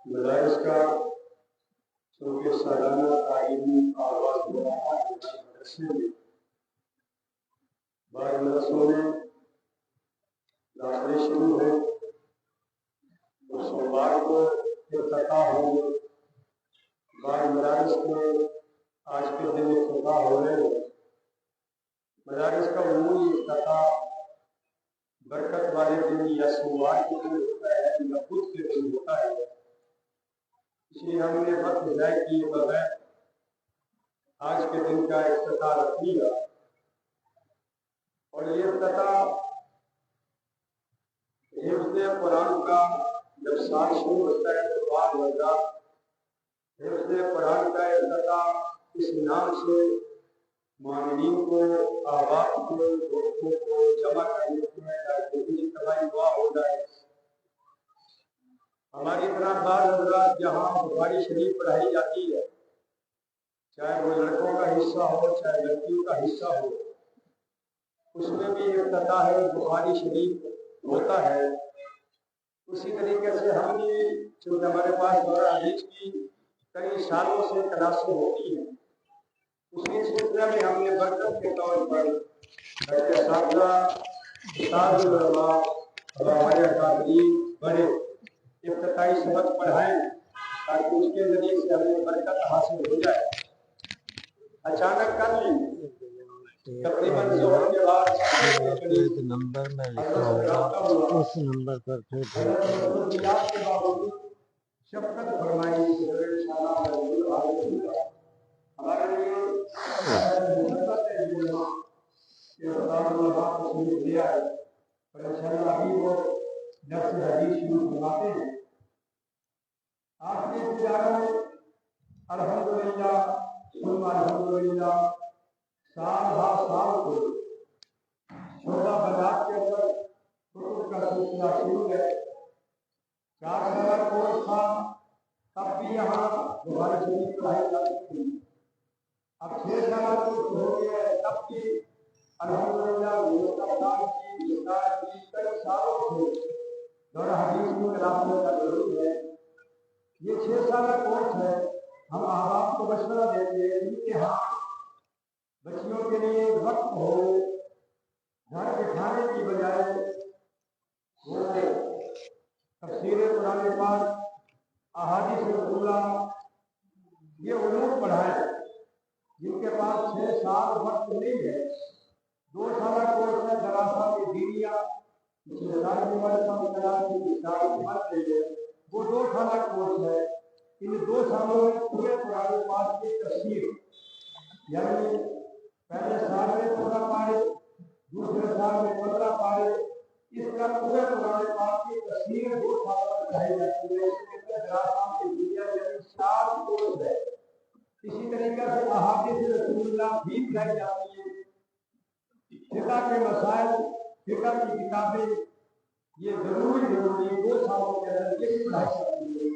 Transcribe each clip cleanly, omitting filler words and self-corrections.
مدارس کا چونکہ سالانہ تعلیمی آغاز ہو رہا ہے مدرسے میں بعض مدرسوں میں داخلے شروع ہو اور سوموار کو افتتاح ہو، بعض مدارس میں آج کے دن افتتاح ہو رہے ہو۔ مدارس کا عمومی افتتاح برکت والے دن یا سوموار کے دن ہوتا ہے یا بدھ کے دن ہوتا ہے، اس لیے ہم نے وقت ضائع کیے بغیر آج کے دن کا افتتاح رکھ لیا۔ اور یہ افتتاح حفظ قرآن کا جب سال شروع ہوتا ہے تو بعض حضرات حفظ قرآن کا افتتاح اس نام سے معاملین کو، احباب کو، دوستوں کو جمع کرنے میں تاکہ اجتماعی دعا ہو جائے۔ ہماری طرح بعض حضرات جہاں بخاری شریف پڑھائی جاتی ہے، چاہے وہ لڑکوں کا حصہ ہو چاہے لڑکیوں کا حصہ ہو، اس میں بھی افتتاح بخاری شریف ہوتا ہے۔ اسی طریقے سے ہم نے چونکہ ہمارے پاس دورہ حدیث کی کئی سالوں سے کلاسیں ہوتی ہیں، اسی سلسلے میں ہم نے برکت کے طور پر اساتذہ، استاد العلماء اور ہمارے حاضرین بڑے افتتاحی سبق پڑھائیں تاکہ اس کے ذریعے سے ہمیں برکت حاصل ہو جائے۔ اچانک کر لی تقریباً ظہر کے بعد نمبر میں لکھا ہوگا اس نمبر پر پھر شفقت فرمائی ہمارے لیے دیا ہے، اور انشاءاللہ ابھی وہ درس حدیث شروع فرماتے ہیں۔ آپ کے ابتداء میں الحمدللہ ثم الحمدللہ سال ہر سال کو شعبہ بازار کے اندر کتب کا سلسلہ شروع ہے۔ 4 سال کورس تھا، تب بھی یہاں بخاری شریف پڑھائی جاتی تھی۔ اب 6 سال کورس ہو گیا ہے، تب بھی الحمدللہ کئی سالوں سے دورہ حدیث کی کلاسوں کا ضرور ہے۔ یہ 6 سالہ کورس ہے۔ ہم احباب کو مشورہ دیتے ہیں کہ ہاں بچیوں کے لیے وقت ہو، گھر بٹھانے کی بجائے وہ تفسیر قرآن پاک، احادیث رسول اللہ، یہ علوم پڑھائیں۔ جن کے پاس 6 سال وقت نہیں ہے، 2 سالہ کورس ہے دراسات دینیہ، وہ 2 سالہ کورس ہے۔ ان 2 سالوں میں پورے قرآن پاک کی تفسیر، یعنی پہلے سال میں 15 پارے، دوسرے سال میں 15 پارے، اس طرح پورے قرآن پاک کی تفسیر 2 سال میں پڑھائی جاتی ہے۔ دراسات دینیہ یعنی 4 کورس ہے۔ اسی طریقے سے احادیث رسول اللہ بھی پڑھائی جاتی ہے۔ فقہ کے مسائل، فقہ کی کتابیں، یہ ضروری 2 سالوں کے اندر یہ بھی پڑھائی جاتی ہے۔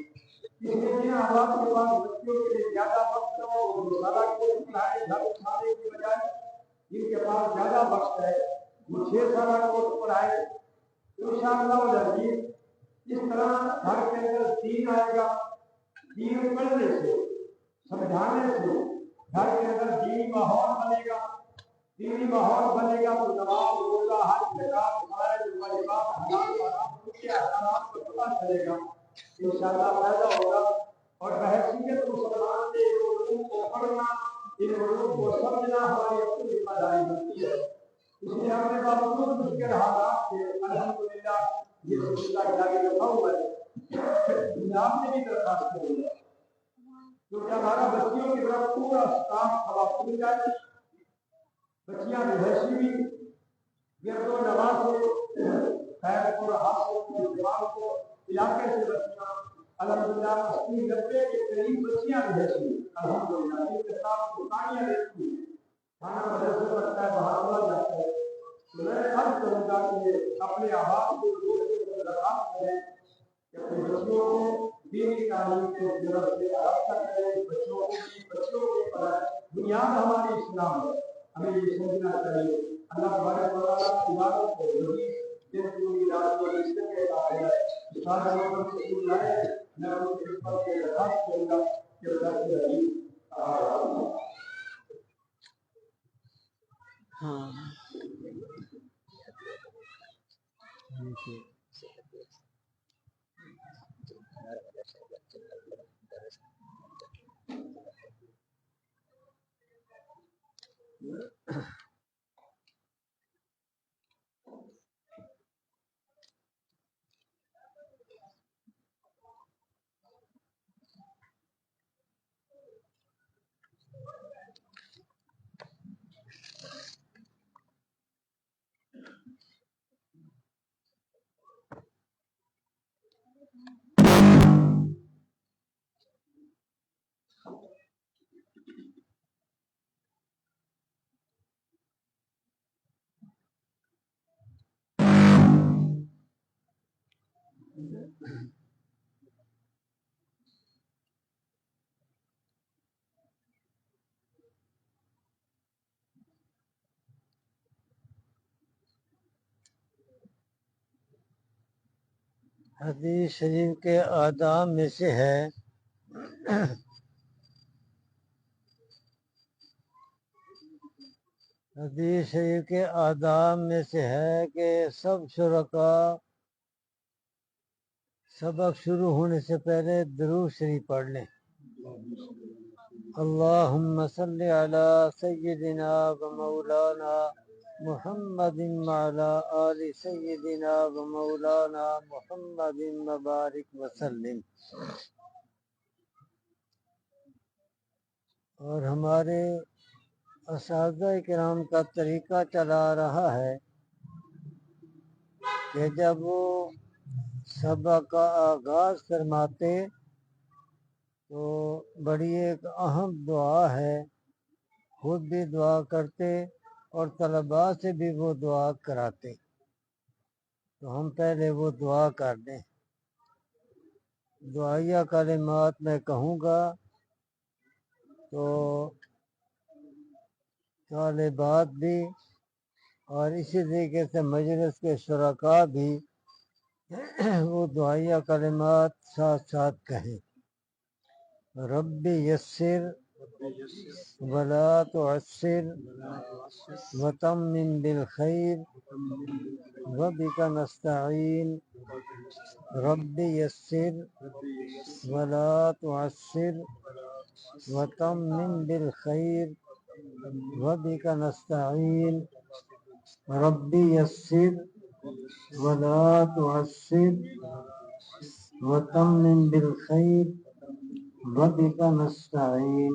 اس لیے جن احباب کے پاس بچوں کے لیے زیادہ وقت ہو، وہ 2 سالہ کورس پڑھائے گھر اٹھانے کی بجائے، جن کے پاس زیادہ وقت ہے وہ 6 سالہ کورس پڑھائے۔ انشاءاللہ العزیز اس طرح گھر کے اندر دین آئے گا۔ دین پڑھنے سے، سمجھانے سے گھر کے اندر دینی ماحول بنے گا۔ دینی ماحول بنے گا تو نماز، روزہ، حج، زکات، فرائض، واجبات، حلال حرام کے احکامات کو پتہ چلے گا، انشاءاللہ پیدا ہوگا۔ اور بحیثیت مسلمان کے علوم کو پڑھنا، ان علوم کو سمجھنا ہماری اپنی ذمہ داری بنتی ہے۔ اس لیے ہم نے باوجود مشکل حالات کے الحمدللہ یہ سلسلہ جاری رکھا ہوا ہے۔ آپ نے بھی درخواست کی ہے کیونکہ ہمارا بچیوں کی طرف پورا سٹاف خواتین کا ہے۔ بچیاں رہائشی بھی گرد و نواز سے خیر پور حاصل کو دیوان کو علاقے سے بچیاں الحمدللہ 80-90 کے قریب بچیاں بھی رہتی ہیں الحمدللہ ان کے ساتھ دکانیاں رہتی ہیں کھانا مدرسے پڑتا ہے باہر ہوا جاتا ہے تو میں عرض کروں گا کہ اپنے آباد کو درخواست کریں کہ اپنے بچوں کو دینی تعلیم کے ضرورت سے آراستہ کریں بچوں کو بنیاد ہماری اسلام ہے ہمیں یہ سمجھنا چاہیے اللہ تبارک و تعالیٰ عبادت کو وہی دن پوری رات کو رشتے کے آئے استاد محمد رسول اللہ میں ان کی خدمت سے درخواست کروں گا کہ اللہ کے حبیب ہاں حدیث شریف کے آداب میں سے ہے حدیث شریف کے آداب میں سے ہے کہ سب شرکاء سبق شروع ہونے سے پہلے درود شریف پڑھ لیں اللہم صلی علی سیدنا و مولانا محمد وعلی آل سیدنا و مولانا محمد مبارک وسلم اور ہمارے اساتذہ کرام کا طریقہ چلا رہا ہے کہ جب وہ سبق کا آغاز فرماتے تو بڑی ایک اہم دعا ہے خود بھی دعا کرتے اور طلباء سے بھی وہ دعا کراتے تو ہم پہلے وہ دعا کر دیں دعائیہ کلمات میں کہوں گا تو طالبات بھی اور اسی طریقے سے مجلس کے شرکاء بھی وہ دعائیہ کلمات ساتھ ساتھ کہیں رب یسر ولا تعسر وتمم بالخیر وبک نستعین رب یسر ولا تعسر وتمم بالخیر وبک نستعین رب یسر ولا تعسر وتمم بالخیر وبک نستعین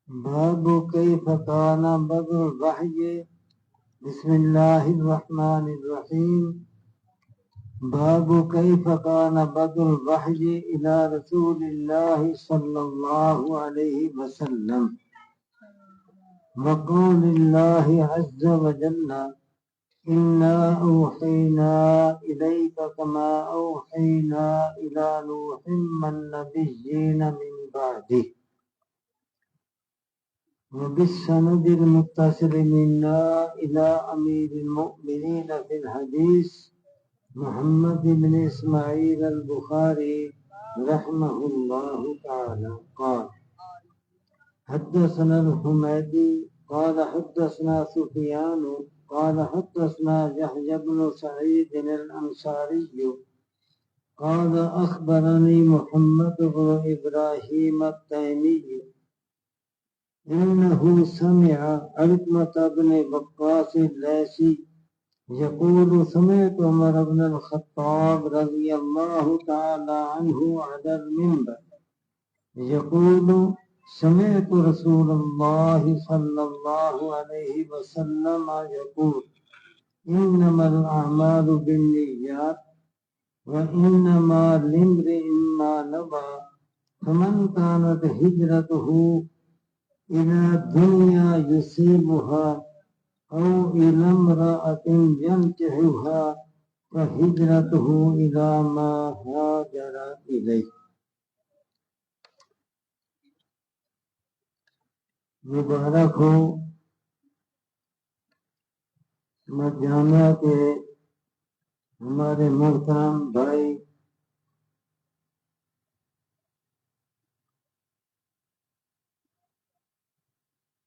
باب کیف کان بدء الوحی بسم اللہ الرحمن الرحیم باب کیف کان بدء الوحی الی رسول اللہ صلی اللہ علیہ وسلم وقول اللہ عز وجل انا اوحینا الیک کما اوحینا الی نوح والنبیین من بعدہ وبالسند المتصل منا إلى أمير المؤمنين في الحديث محمد بن إسماعيل البخاري رحمه الله تعالى قال حدثنا الحميدي قال حدثنا سفيان قال حدثنا يحيى بن سعيد الأنصاري قال أخبرني محمد بن إبراهيم التيمي إنه سمع علقمة بن وقاص الليثي يقول سمعت عمر بن الخطاب رضي الله تعالى عنه على المنبر يقول سمعت رسول اللہ صلی اللہ علیہ وسلم یقول انما الاعمال بالنیات وانما لامرئ ما نوى فمن كانت هجرته الى دنیا يصيبها او الى امرأة ينكحها فهجرته الى ما هاجر اليه. مبارک ہو مجامعہ کے ہمارے محترم بھائی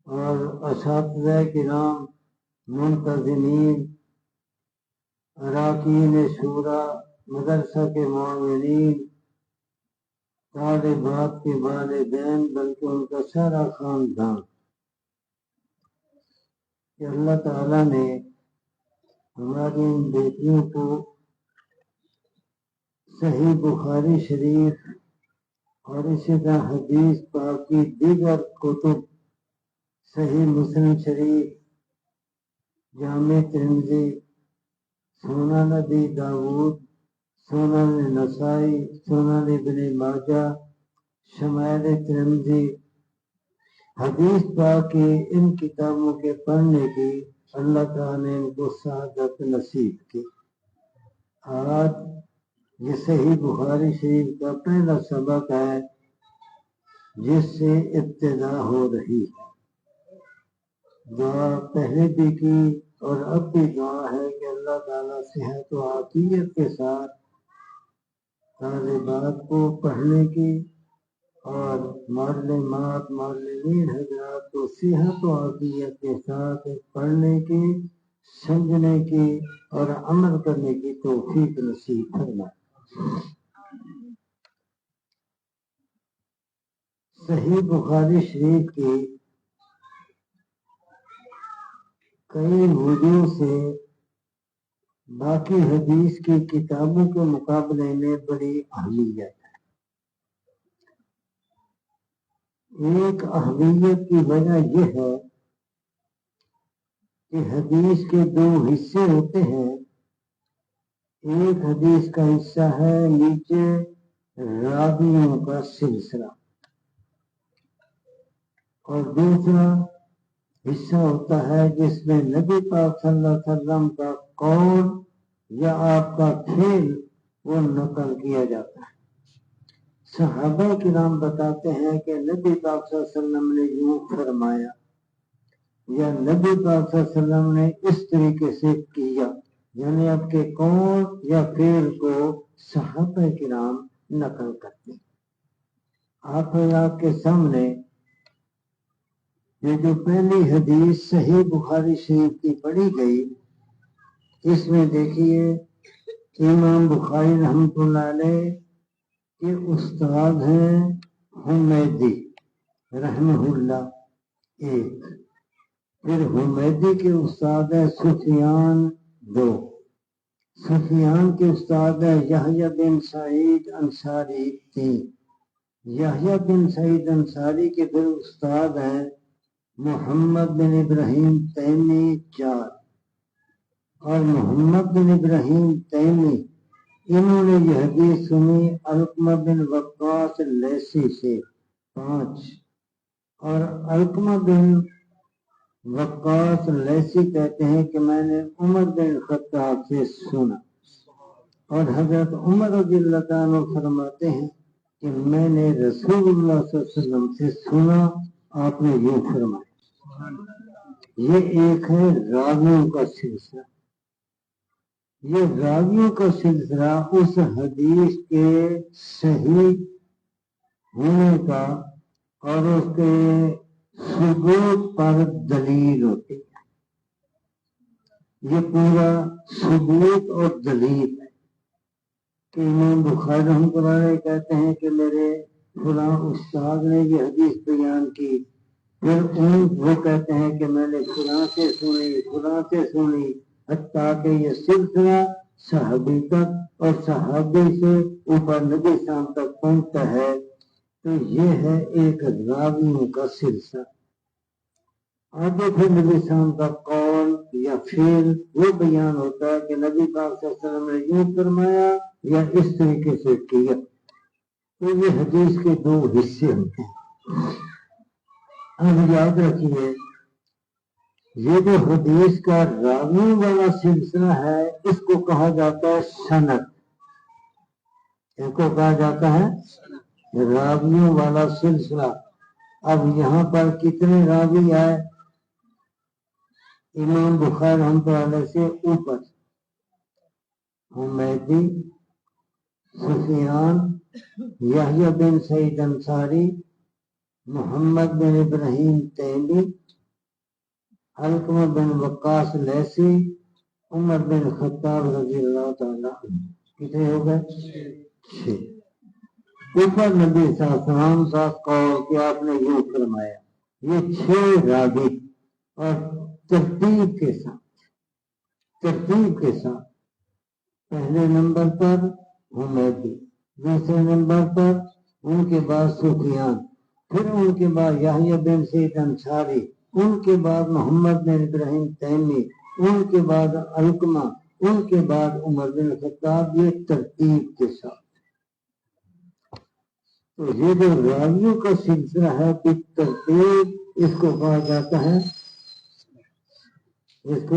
اور اساتذہ کرام، منتظمین، اراکین شورا، مدرسہ کے معاونین، طالبات کے والدین، بلکہ ان کا سارا خاندان، کہ اللہ تعالیٰ نے ہماری ان بیٹیوں کو صحیح بخاری شریف اور اسی طرح حدیث پاک کی دیگر کتب، صحیح مسلم شریف، جامع ترمذی، سنن ابی داؤد، سنن نسائی، سنن ابن ماجہ، شمائل ترمذی، حدیث پاک کی ان کتابوں کے پڑھنے کی اللہ تعالیٰ نے ان کو سعادت نصیب کی. آج یہ صحیح بخاری شریف کا پہلا سبق ہے جس سے ابتدا ہو رہی ہے. دعا پہلے بھی کی اور اب بھی دعا ہے کہ اللہ تعالیٰ صحت و عافیت کے ساتھ طالبات کو پڑھنے کی اور معلمات معلمین حضرات کو صحت و عافیت کے ساتھ پڑھنے کی، سمجھنے کی اور عمل کرنے کی توفیق نصیب فرمائے. صحیح بخاری شریف کی کئی وجوہ سے باقی حدیث کی کتابوں کے مقابلے میں بڑی اہمیت ہے. ایک اہمیت کی وجہ یہ ہے کہ حدیث کے دو حصے ہوتے ہیں. ایک حدیث کا حصہ ہے نیچے راویوں کا سلسلہ اور دوسرا حصہ ہوتا ہے جس میں نبی پاک صلی اللہ علیہ وسلم کا قول یا آپ کا فعل وہ نقل کیا جاتا ہے. صحابہ کرام بتاتے ہیں کہ نبی پاک صلی اللہ علیہ وسلم نے یوں فرمایا یا نبی پاک صلی اللہ علیہ وسلم نے اس طریقے سے کیا، یعنی آپ کے قول یا فعل کو صحابہ کرام نقل کرتے ہیں. آپ کے سامنے یہ جو پہلی حدیث صحیح بخاری شریف کی پڑھی گئی، اس میں دیکھیے امام بخاری رحمۃ اللہ علیہ کے استاد ہیں حمیدی رحمہ اللہ ایک، پھر حمیدی کے استاد ہے سفیان دو، سفیان کے استاد ہے یحییٰ بن سعید انصاری تین، یحییٰ بن سعید انصاری کے پھر استاد ہیں محمد بن ابراہیم تیمی چار، اور محمد بن ابراہیم تیمی انہوں نے یہ حدیث سنی علقمہ بن وقاص لیثی سے پانچ، اور علقمہ بن وقاص لیثی کہتے ہیں کہ میں نے عمر بن خطاب سے سنا، اور حضرت عمر رضی اللہ عنہ فرماتے ہیں کہ میں نے رسول اللہ صلی اللہ علیہ وسلم سے سنا، آپ نے یوں فرمایا. یہ ایک ہے راویوں کا سلسلہ. یہ راویوں کا سلسلہ اس حدیث کے صحیح ہونے کا اور اس کے ثبوت پر دلیل ہوتی ہے. یہ پورا ثبوت اور دلیل ہے کہ امام بخاری رحمۃ اللہ علیہ کہتے ہیں کہ میرے فلاں استاد نے یہ حدیث بیان کی، پھر وہ کہتے ہیں کہ میں نے فلاں سے سنی، حتیٰ کہ یہ سلسلہ صحابی تک اور صحابی سے اوپر نبی شام تک پہنچتا ہے. تو تو یہ ہے ایک راویوں کا سلسلہ. آگے پھر نبی شام کا قول یا فعل وہ بیان ہوتا ہے کہ نبی پاک صلی اللہ علیہ وسلم نے یوں فرمایا یا اس طریقے سے کیا. تو یہ حدیث کے دو حصے ہوتے ہیں. اب یاد رکھیے یہ جو حدیث کا راویوں والا سلسلہ ہے اس کو کہا جاتا ہے سند. اس کو کہا جاتا ہے راویوں والا سلسلہ. اب یہاں پر کتنے راوی آئے امام بخاری رحمۃ اللہ علیہ سے اوپر؟ حمیدی، سفیان، یحییٰ بن سعید انصاری، محمد بن ابراہیم تیمی، علقمہ بن وقاص لیثی، عمر بن خطاب رضی اللہ تعالیٰ عنہ. کتنے ہو گئے؟ 6. اوپر نبی صلی اللہ علیہ وسلم صاحب قول کہ آپ نے یوں فرمایا. یہ 6 راوی اور ترتیب کے ساتھ پہلے نمبر پر حمیدی، دوسرے نمبر پر ان کے بعد سفیان، پھر ان کے بعد یحییٰ بن سعید انصاری، ان کے بعد محمد بن ابراہیم تیمی، ان کے بعد علقمہ، ان کے بعد عمر بن خطاب. یہ ترتیب کے ساتھ. تو یہ جو راویوں کا سلسلہ ہے ترتیب اس کو کہا جاتا ہے اس کو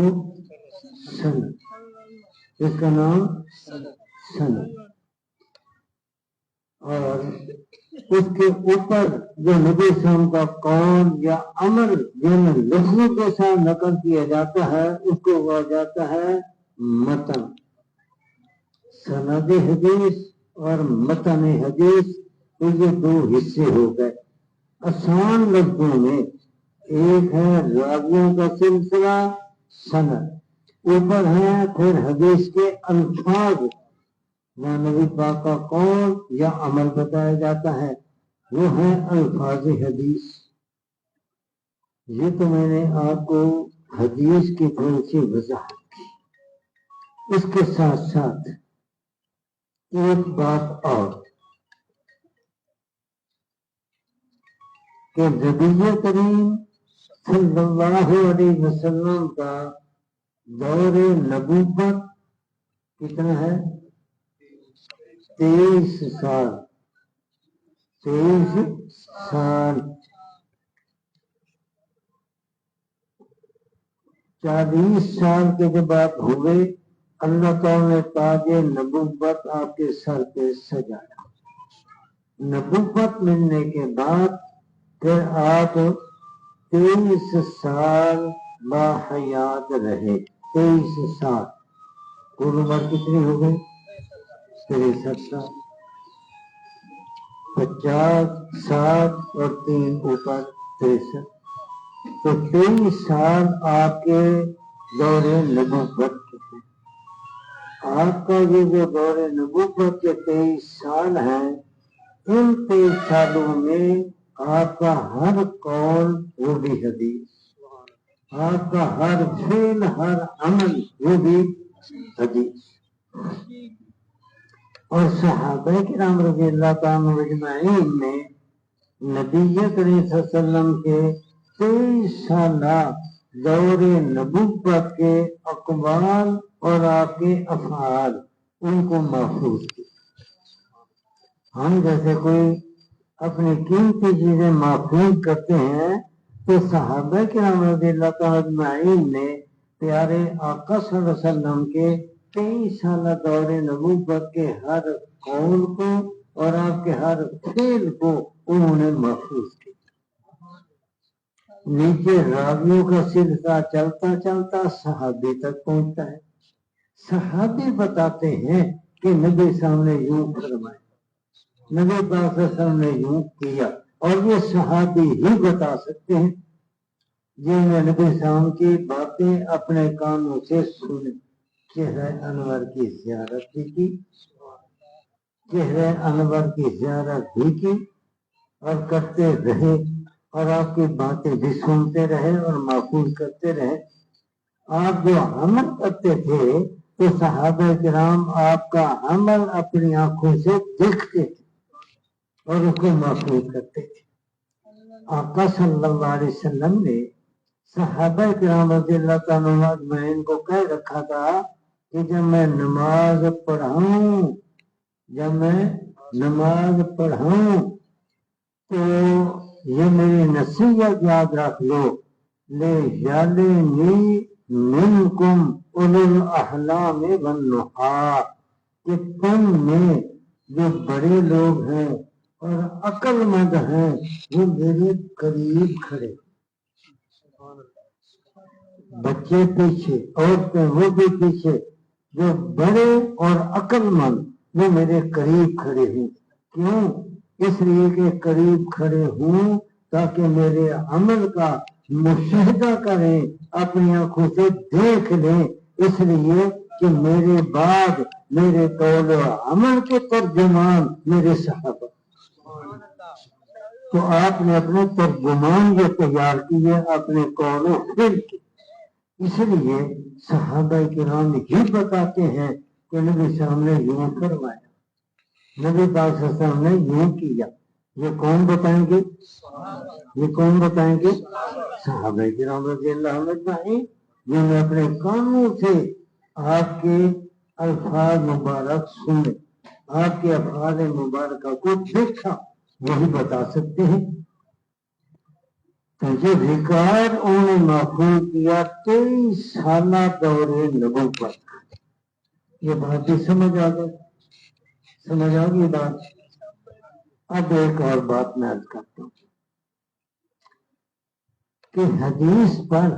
سند. اس کا نام سند. اور اس کے اوپر جو نبی صلی اللہ علیہ وسلم کا قول یا عمل جن لفظوں کے ساتھ نقل کیا جاتا ہے اس کو کہا جاتا ہے متن. سند حدیث اور متن حدیث تو یہ 2 حصے ہو گئے. آسان لفظوں میں ایک ہے راویوں کا سلسلہ سند، اوپر ہے پھر حدیث کے الفاظ یا نبی پاک کا قول یا عمل بتایا جاتا ہے وہ ہے الفاظ حدیث. یہ تو میں نے آپ کو حدیث کی تھوڑی سی وضاحت کی. اس کے ساتھ ساتھ ایک بات اور کہ نبی کریم صلی اللہ علیہ وسلم کا دور نبوت کتنا ہے؟ 23 سال. 23 سال. 40 سال کے جب آپ ہوئے اللہ تعالیٰ نے تاج نبوت آپ کے سر پہ سجایا. نبوت ملنے کے بعد پھر آپ 23 سال باحیات رہے. 23 سال. کل عمر کتنی ہو گئی؟ 63 سال. 50 7 اور 3 اوپر 63. تو 23 سال آپ کے دور نبوت کے. آپ کا یہ جو دور نبوت کے 23 سال ہیں ان 23 سالوں میں آپ کا ہر قول وہ بھی حدیث، آپ کا ہر فعل ہر عمل وہ بھی حدیث. اور صحابہ کرام رضی اللہ تعالیٰ اجمعین نے نبی کریم صلی اللہ علیہ وسلم کے 23 سالہ دور نبوت کے اقوال اور آپ کے افعال ان کو محفوظ کیا. ہم جیسے کوئی اپنی قیمتی چیزیں محفوظ کرتے ہیں تو صحابہ کرام رضی اللہ تعالیٰ اجمعین نے پیارے آقا صلی اللہ علیہ وسلم کے 23 سالہ دور نبوت کے ہر قول کو اور آپ کے ہر فعل کو انہوں نے محفوظ کیا. نیچے راویوں کا سلسلہ چلتا چلتا صحابی تک پہنچتا ہے. صحابی بتاتے ہیں کہ نبی سامنے یوں فرمایا، نبی پاک صلی اللہ علیہ وسلم نے یوں کیا. اور یہ صحابی ہی بتا سکتے ہیں جنہوں نے نبی السلام کی باتیں اپنے کانوں سے سنی. چہرہ انور کی زیارت بھی کی، چہرہ انور کی زیارت بھی کی اور کرتے رہے اور آپ کی باتیں بھی سنتے رہے اور محفوظ کرتے رہے. آپ جو عمل کرتے تھے تو صحابہ کرام آپ کا عمل اپنی آنکھوں سے دیکھتے تھے. اور اس کو محفوظ کرتے تھے۔ آقا صلی اللہ علیہ وسلم نے صحابہ کرام رضی اللہ تعالیٰ عنہ اجمعین کو کہہ رکھا تھا کہ جب میں نماز پڑھاؤں تو یہ میری نصیحت یاد رکھ لو، لے یلنی منکم اولو الاحلام والنہی، کہ تم میں جو بڑے لوگ ہیں اور عقل مند ہیں وہ میرے قریب کھڑے، بچے پیچھے، عورتیں وہ بھی پیچھے، جو بڑے اور عقل مند وہ میرے قریب کھڑے ہیں۔ کیوں؟ اس لیے کہ قریب کھڑے ہوں تاکہ میرے عمل کا مشاہدہ کریں، اپنی آنکھوں سے دیکھ لیں، اس لیے کہ میرے بعد میرے قول و عمل کے ترجمان میرے صحابہ۔ تو آپ نے اپنے ترجمان یہ تیار کیے اپنے قول و فعل کے، اس لیے صحابہ کرام یہ بتاتے ہیں کہ نبی صلی اللہ علیہ وسلم نے یوں فرمایا، نبی پاک صلی اللہ علیہ وسلم نے یوں کیا۔ یہ کون بتائیں گے؟ صحابہ کرام رضی اللہ عنہ اجمعین، جنہوں نے اپنے کانوں سے آپ کے الفاظ مبارک سنے، آپ کے افعال مبارکہ کو دیکھا، وہی بتا سکتے ہیں۔ تو یہ ریکارڈ انہوں نے محفوظ کیا 23 سالہ دور نبوت۔ یہ بات بھی سمجھ آ گئی بات۔ اب ایک اور بات میں عرض کرتا ہوں کہ حدیث پر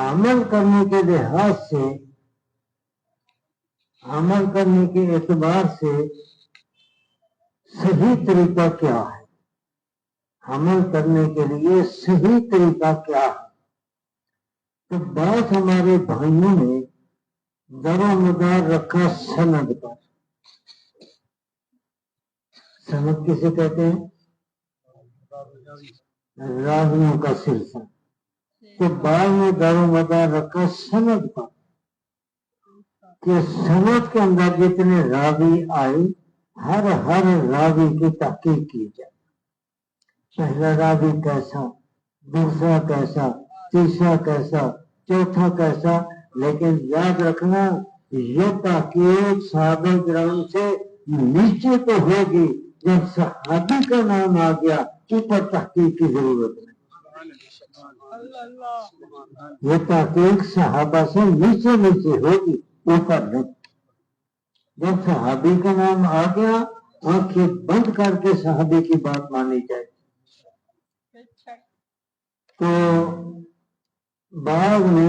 عمل کرنے کے لحاظ سے، عمل کرنے کے اعتبار سے صحیح طریقہ کیا ہے، عمل کرنے کے لیے صحیح طریقہ کیا ہے؟ تو بعض ہمارے بھائیوں نے در و مدار رکھا سند پر۔ سند کسے کہتے ہیں؟ راویوں کا سلسلہ۔ تو بعض نے در و مدار رکھا سند پر کہ سند کے اندر جتنے راوی آئے ہر راوی کی تحقیق کی جائے، پہلا راوی کیسا، دوسرا کیسا، تیسرا کیسا، چوتھا کیسا۔ لیکن یاد رکھنا یہ تحقیق صحابہ کرام سے نیچے تو ہوگی، جب صحابی کا نام آ گیا اوپر تحقیق کی ضرورت نہیں۔ یہ تحقیق صحابہ سے نیچے ہوگی، اوپر نہیں۔ جب صحابی کا نام آ گیا آنکھیں بند کر کے صحابی کی بات مانی جائے۔ تو بعض نے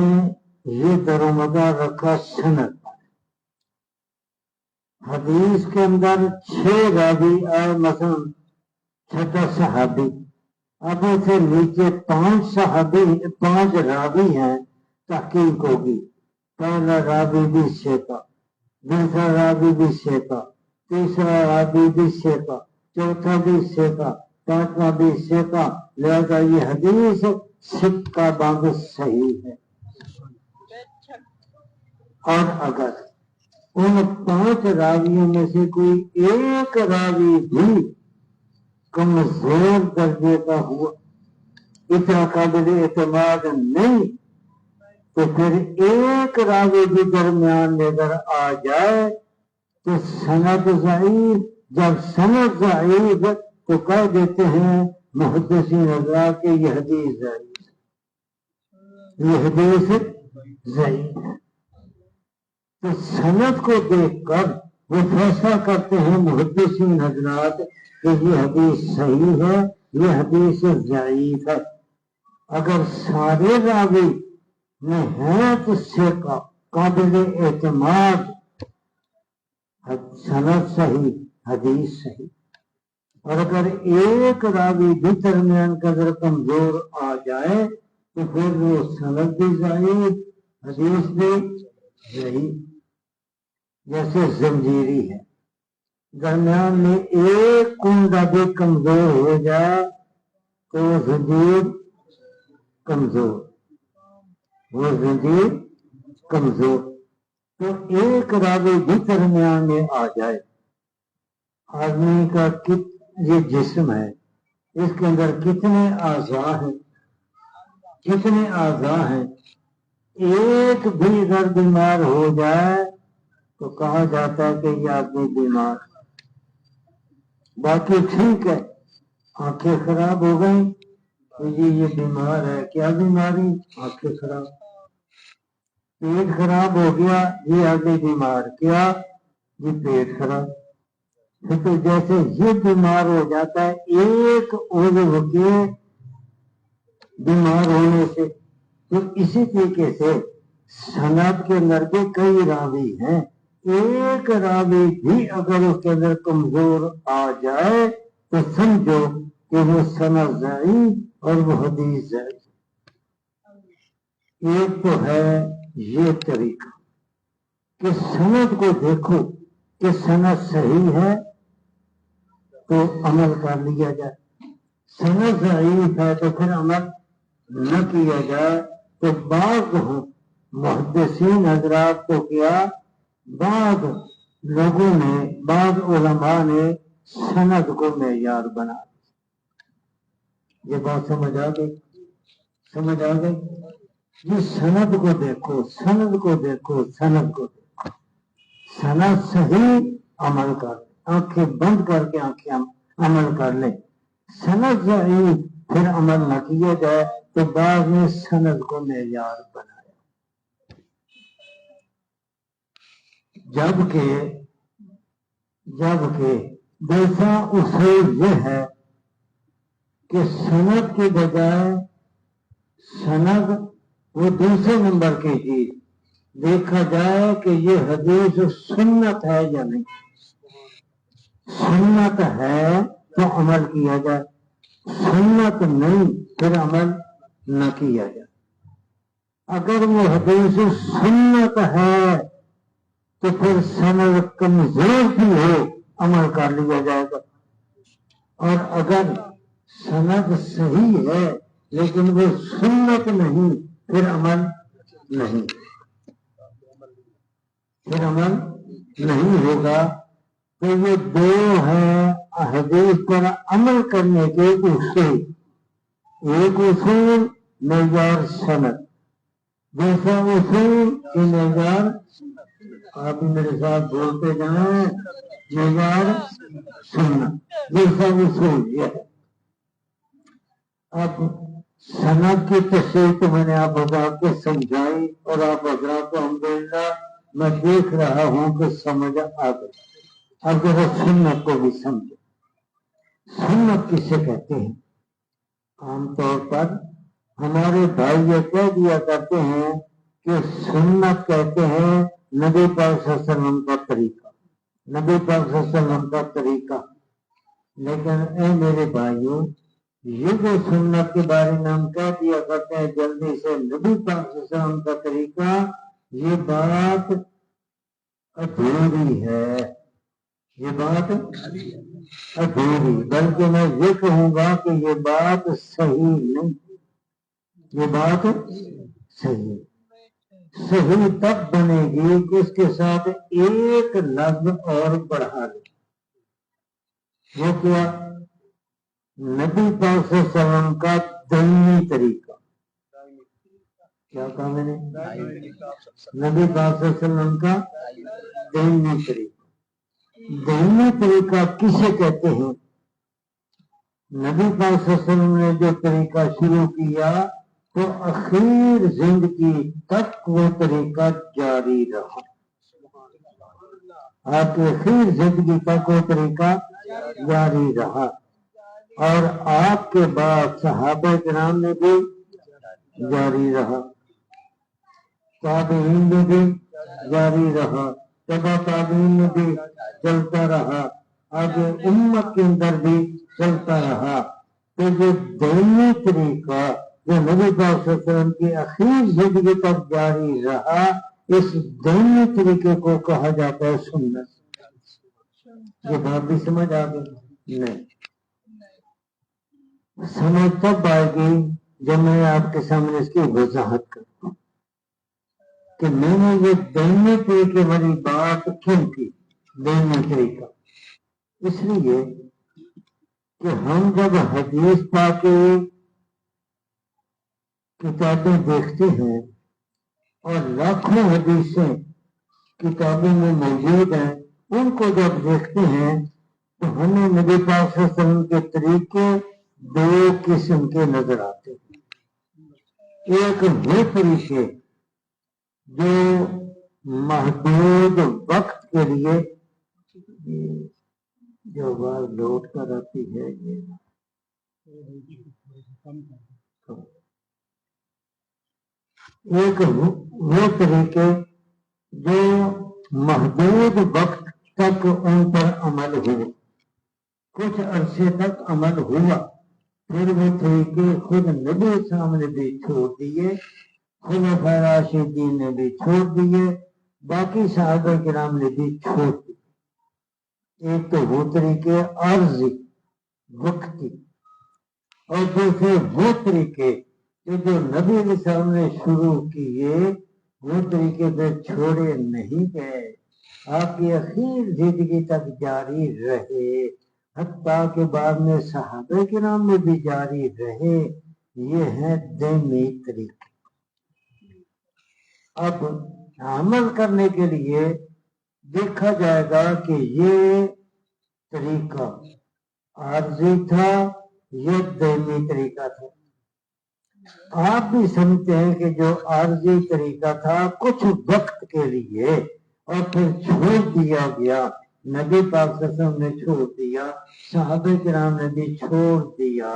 یہ در و مدار رکھا سند پر۔ حدیث کے اندر 6 راوی آئے، مثلا چھٹا صحابی، اب اسے نیچے 5 راوی ہیں، تحقیق ہوگی۔ پہلا راوی بھی ثقہ، دوسرا راوی بھی ثقہ، تیسرا راوی بھی ثقہ، چوتھا بھی ثقہ، پانچواں بھی ثقہ، لہذا یہ حدیث ثقہ باب صحیح ہے۔ اور اگر ان 5 راویوں میں سے کوئی ایک راوی بھی کمزور درجے کا ہوا، اتنا قابل اعتماد نہیں، تو پھر ایک راوی بھی درمیان نظر آ جائے تو سند ضعیف۔ جب سند ضعیف تو کہہ دیتے ہیں محدثین حضرات کہ یہ حدیث ضعیف ہے، یہ حدیث ضعیف ہے۔ تو سند کو دیکھ کر وہ فیصلہ کرتے ہیں محدثین حضرات کہ یہ حدیث صحیح ہے، یہ حدیث ضعیف ہے۔ اگر سارے راوی میں ہیں تو ثقہ قابل اعتماد، سند صحیح، حدیث صحیح۔ اور اگر ایک راوی بھی درمیان کا اگر کمزور آ جائے تو پھر وہ سند بھی ضعیف، حدیث بھی ضعیف۔ جیسے زنجیری ہے، درمیان میں ایک کنڈا بھی کمزور ہو جائے تو وہ زنجیر کمزور، تو ایک راوی بھی درمیان میں آ جائے آدمی کا یہ جسم ہے، اس کے اندر کتنے اعضاء ہیں، کتنے اعضاء ہیں، ایک بھی اگر بیمار ہو جائے تو کہا جاتا ہے کہ یہ آدمی بیمار ہے۔ باقی ٹھیک ہے، آنکھیں خراب ہو گئی تو یہ بیمار ہے۔ کیا بیماری؟ آنکھیں خراب۔ پیٹ خراب ہو گیا، یہ آدمی بیمار۔ کیا؟ یہ پیٹ خراب۔ تو جیسے یہ بیمار ہو جاتا ہے ایک عضو کے بیمار ہونے سے، تو اسی طریقے سے سند کے اندر بھی کئی راوی ہیں، ایک راوی بھی اگر اس کے اندر کمزور آ جائے تو سمجھو کہ وہ سند ضعیف اور وہ حدیث ضعیف۔ ایک تو ہے یہ طریقہ کہ سند کو دیکھو کہ سند صحیح ہے تو عمل کر لیا جائے، سند ضعیف ہے تو پھر عمل نہ کیا جائے۔ تو بعض محدثین حضرات کو کیا، بعض لوگوں نے، بعض علماء نے سند کو معیار بنا۔ یہ بات سمجھ آ گئی؟ سمجھ آ گئی؟ یہ سند کو دیکھو، سند کو دیکھو، سند کو دیکھو، سند صحیح عمل کر، آنکھیں بند کر کے آنکھیں عمل کر لیں۔ سند ضعیف پھر عمل نہ کیا جائے تو بعض نے سند کو معیار بنایا، جبکہ دوسرا اصول یہ ہے کہ سند کے بجائے سند وہ دوسرے نمبر کی چیز، دیکھا جائے کہ یہ حدیث سنت ہے یا نہیں۔ سنت ہے تو عمل کیا جائے، سنت نہیں پھر عمل نہ کیا جائے۔ اگر وہ حدیث سنت ہے تو پھر سند کمزور بھی ہو عمل کر لیا جائے گا، اور اگر سند صحیح ہے لیکن وہ سنت نہیں پھر عمل نہیں، پھر عمل نہیں ہوگا۔ تو یہ دو ہیں حدیث پر عمل کرنے کے اصول، ایک اصول معیار سند، دوسرا اصول کی معیار، آپ میرے ساتھ بولتے جائیں، معیار سنت، دوسرا اصول یہ ہے۔ اب سند کی تشریح تو میں نے آپ حضرات کو سمجھائی، اور آپ حضرات کو الحمدللہ میں دیکھ رہا ہوں کہ سمجھ آ گئی۔ اب ذرا سنت کو بھی سمجھو۔ سنت کسے کہتے ہیں؟ عام طور پر ہمارے بھائی یہ کہہ دیا کرتے ہیں کہ سنت کہتے ہیں نبی پاک صلی اللہ علیہ وسلم کا طریقہ، نبی پاک صلی اللہ علیہ وسلم کا طریقہ۔ لیکن اے میرے بھائیوں، یہ جو سنت کے بارے میں ہم کہہ دیا کرتے ہیں جلدی سے نبی پاک صلی اللہ علیہ وسلم کا طریقہ، یہ بات ادھوری ہے، یہ بات ادھوری، بلکہ میں یہ کہوں گا کہ یہ بات صحیح نہیں، یہ بات صحیح تب بنے گی کہ اس کے ساتھ ایک لفظ اور بڑھا دیں۔ وہ کیا؟ نبی پاک صلی اللہ علیہ وسلم کا دائمی طریقہ۔ کیا کہا میں نے؟ نبی پاک صلی اللہ علیہ وسلم کا دائمی طریقہ۔ دائمی طریقہ کسے کہتے ہیں؟ نبی پاک صلی اللہ علیہ وسلم نے جو طریقہ شروع کیا تو اخیر زندگی تک وہ طریقہ جاری رہا، آپ کی اخیر زندگی تک وہ طریقہ جاری رہا، اور آپ کے بعد صحابہ کرام نے بھی جاری رہا، تابعین نے بھی جاری رہا، تبع تابعین میں بھی چلتا رہا، آگے امت کے اندر بھی چلتا رہا۔ تو جو دائمی طریقہ جو نبی پاک صلی اللہ علیہ وسلم کی اخیر زندگی تک جاری رہا، اس دائمی طریقے کو کہا جاتا ہے سنت۔ یہ بات بھی سمجھ آ گئی؟ نہیں، سمجھ تب آئے گی جب میں آپ کے سامنے اس کی وضاحت کروں کہ میں نے یہ دائمی طریقے والی بات کیوں کی۔ دائمی طریقہ اس لیے کہ ہم جب حدیث پاک کتابیں دیکھتے ہیں اور لاکھوں حدیثیں کتابوں میں موجود ہیں، ان کو جب دیکھتے ہیں تو ہمیں نبی پاک صلی اللہ علیہ وسلم کے طریقے دو قسم کے نظر آتے ہیں۔ ایک وہ طریقے جو محدود وقت کے لیے، جو بات لوٹ کر آتی ہے ایک وہ طریقے جو محدود وقت تک ان پر عمل ہوا، کچھ عرصے تک عمل ہوا، پھر وہ طریقے خود نبی اسلام نے بھی چھوڑ دیے، خلفائے راشدین نے بھی چھوڑ دیے، باقی صحابہ کرام نے بھی چھوڑ دیے۔ ایک تو وہ طریقے عارضی وقتی، اور دوسرے وہ طریقے کہ جو نبی علیہ السلام نے شروع کیے، وہ طریقے پھر چھوڑے نہیں گئے، آپ کی اخیر زندگی تک جاری رہے، حتیٰ کہ بعد میں صحابہ کرام میں بھی جاری رہے۔ یہ ہے دینی طریقے۔ اب عمل کرنے کے لیے دیکھا جائے گا کہ یہ طریقہ عارضی تھا، یہ دینی طریقہ تھا۔ آپ بھی سمجھتے ہیں کہ جو عارضی طریقہ تھا کچھ وقت کے لیے اور پھر چھوڑ دیا گیا، نبی پاک صلی اللہ علیہ وسلم نے چھوڑ دیا، صحابہ کرام نے بھی چھوڑ دیا۔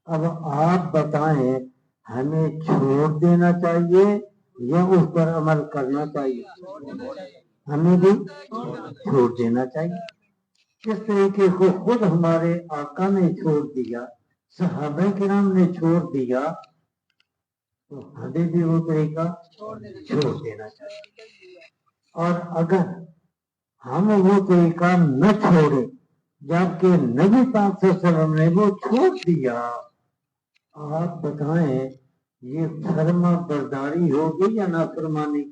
اب آپ بتائیں ہمیں چھوڑ دینا چاہیے یا اس پر عمل کرنا چاہیے؟ ہمیں بھی چھوڑ دینا چاہیے۔ اس طریقے کو خود ہمارے آقا نے چھوڑ دیا، صحابہ کرام نے چھوڑ دیا، تو ہمیں بھی وہ طریقہ چھوڑ دینا چاہیے۔ اور اگر ہم وہ طریقہ نہ چھوڑے جبکہ نبی پاک صلی اللہ علیہ وسلم نے وہ چھوڑ دیا، آپ بتائیں یہ فرما برداری ہوگی یا نافرمانی؟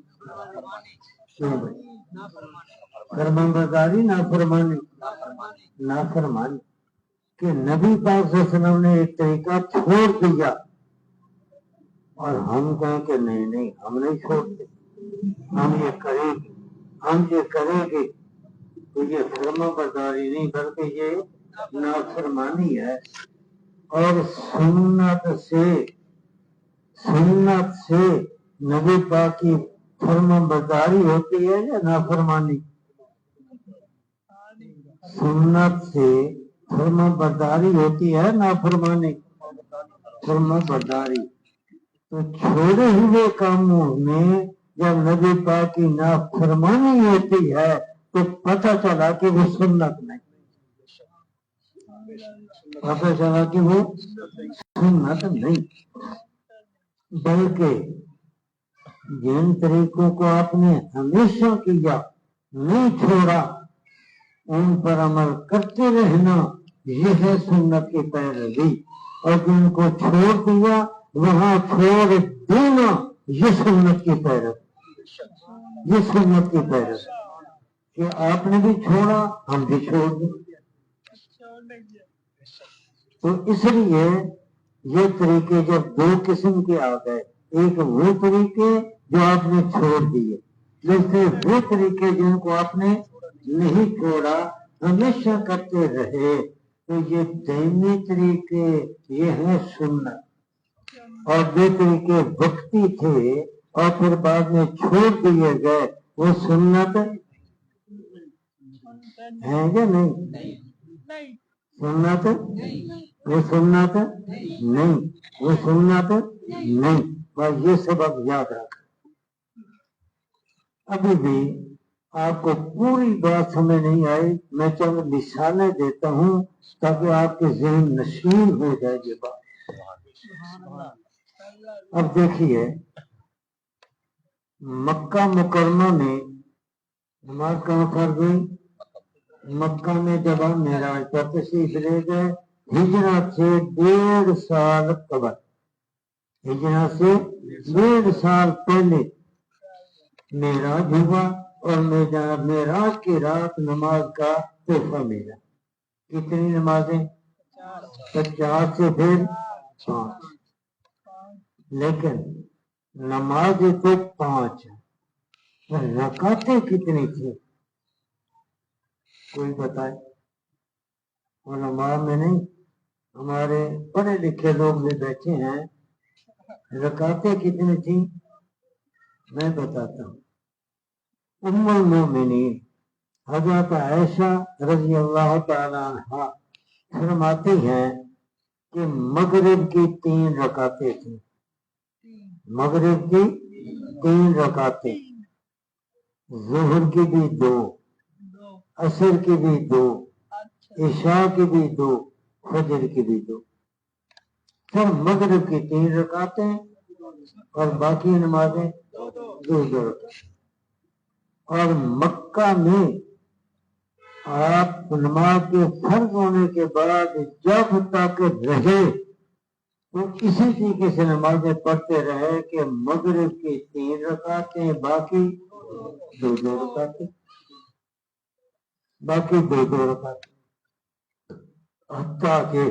فرما برداری نافرمانی؟ نافرمانی کہ نبی پاک صلی اللہ علیہ وسلم نے ایک طریقہ چھوڑ دیا اور ہم کہیں کہ نہیں ہم نہیں چھوڑتے، ہم یہ کریں گے، ہم یہ کریں گے، تو یہ فرما برداری نہیں بلکہ یہ نافرمانی ہے۔ اور سنت سے نبی پاک کی فرما برداری ہوتی ہے یا نافرمانی؟ سنت سے فرما برداری ہوتی ہے نافرمانی؟ فرما برداری تو چھوڑے ہوئے کاموں میں جب نبی پاک کی نافرمانی ہوتی ہے تو پتہ چلا کہ وہ سنت نہیں، پتہ چلا کہ وہ سنت نہیں، بلکہ جن طریقوں کو آپ نے ہمیشہ کیا، نہیں چھوڑا، ان پر عمل کرتے رہنا، یہ ہے سنت کی پیروی۔ اور جن کو چھوڑ دیا وہاں چھوڑ دینا، یہ سنت کی پیروی، یہ سنت کی پیروی کہ آپ نے بھی چھوڑا ہم بھی چھوڑ دیں۔ تو اس لیے یہ طریقے جب دو قسم کے آ گئے، ایک وہ طریقے جو آپ نے چھوڑ دیے، دوسرے وہ طریقے جن کو آپ نے نہیں چھوڑا، ہمیشہ کرتے رہے، تو یہ دینی طریقے یہ ہیں سنت۔ اور جو طریقے وقتی تھے اور پھر بعد میں چھوڑ دیے گئے، وہ سنت ہیں یا نہیں؟ سنت وہ سنت نہیں، وہ سنت نہیں، بس یہ سبق یاد رکھ۔ ابھی بھی آپ کو پوری بات سمجھ نہیں آئی، میں چند مثالیں دیتا ہوں تاکہ آپ کے ذہن نشین ہو جائے یہ بات۔ اب دیکھیے مکہ مکرمہ میں نماز کہاں فرض ہوئی؟ مکہ میں جب ہم معراج پر تشریف لے گئے، ہجرت سے 1.5 سال قبل، ہجرت سے 1.5 سال پہلے معراج ہوا اور معراج کی رات نماز کا تحفہ ملا۔ کتنی نمازیں؟ 50 سے پھر 5. لیکن نمازیں تو 5 ہیں، رکعتیں کتنی تھی؟ کوئی بتائے؟ علماء میں نہیں، ہمارے پڑھے لکھے لوگ بھی بیٹھے ہیں، رکعتیں کتنی تھیں؟ میں بتاتا ہوں. ام المومنین حضرت عائشہ رضی اللہ تعالیٰ عنہا فرماتی ہیں کہ مغرب کی 3 رکعتیں تھیں. مغرب کی 3 رکعتیں، ظہر کی بھی 2، عصر کی بھی 2، عشاء کی بھی 2، فجر کی بھی 2. پھر مغرب کی 3 رکعتیں اور باقی نمازیں 2 رکعتیں. اور مکہ میں آپ نماز کے فرض ہونے کے بعد جب تک رہے تو اسی طریقے سے نمازیں پڑھتے رہے کہ مغرب کی 3 رکعتیں، باقی 2 رکعتیں، باقی 2 رکعتیں. حتیٰ کہ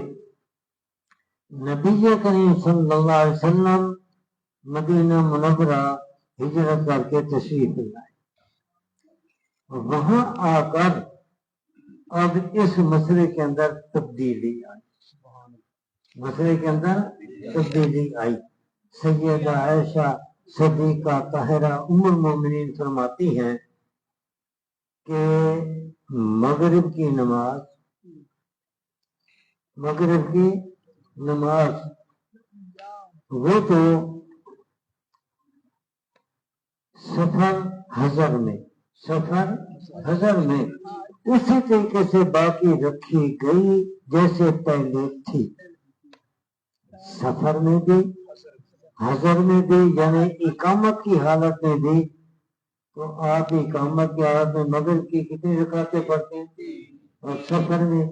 نبی کریم صلی اللہ علیہ وسلم مدینہ منورہ ہجرت کر کے تشریف لائے. وہاں آ کر اب اس مسئلے کے اندر تبدیلی آئی، مسئلے کے اندر تبدیلی آئی. سیدہ عائشہ صدیقہ طاہرہ ام المومنین فرماتی ہیں کہ مغرب کی نماز وہ تو سفر حضر میں اسی طریقے سے باقی رکھی گئی جیسے پہلے تھی. سفر میں بھی حضر میں بھی، یعنی اقامت کی حالت میں بھی. تو آپ اقامت کی حالت میں مغرب کی کتنی رکعتیں پڑھتے ہیں؟ اور سفر میں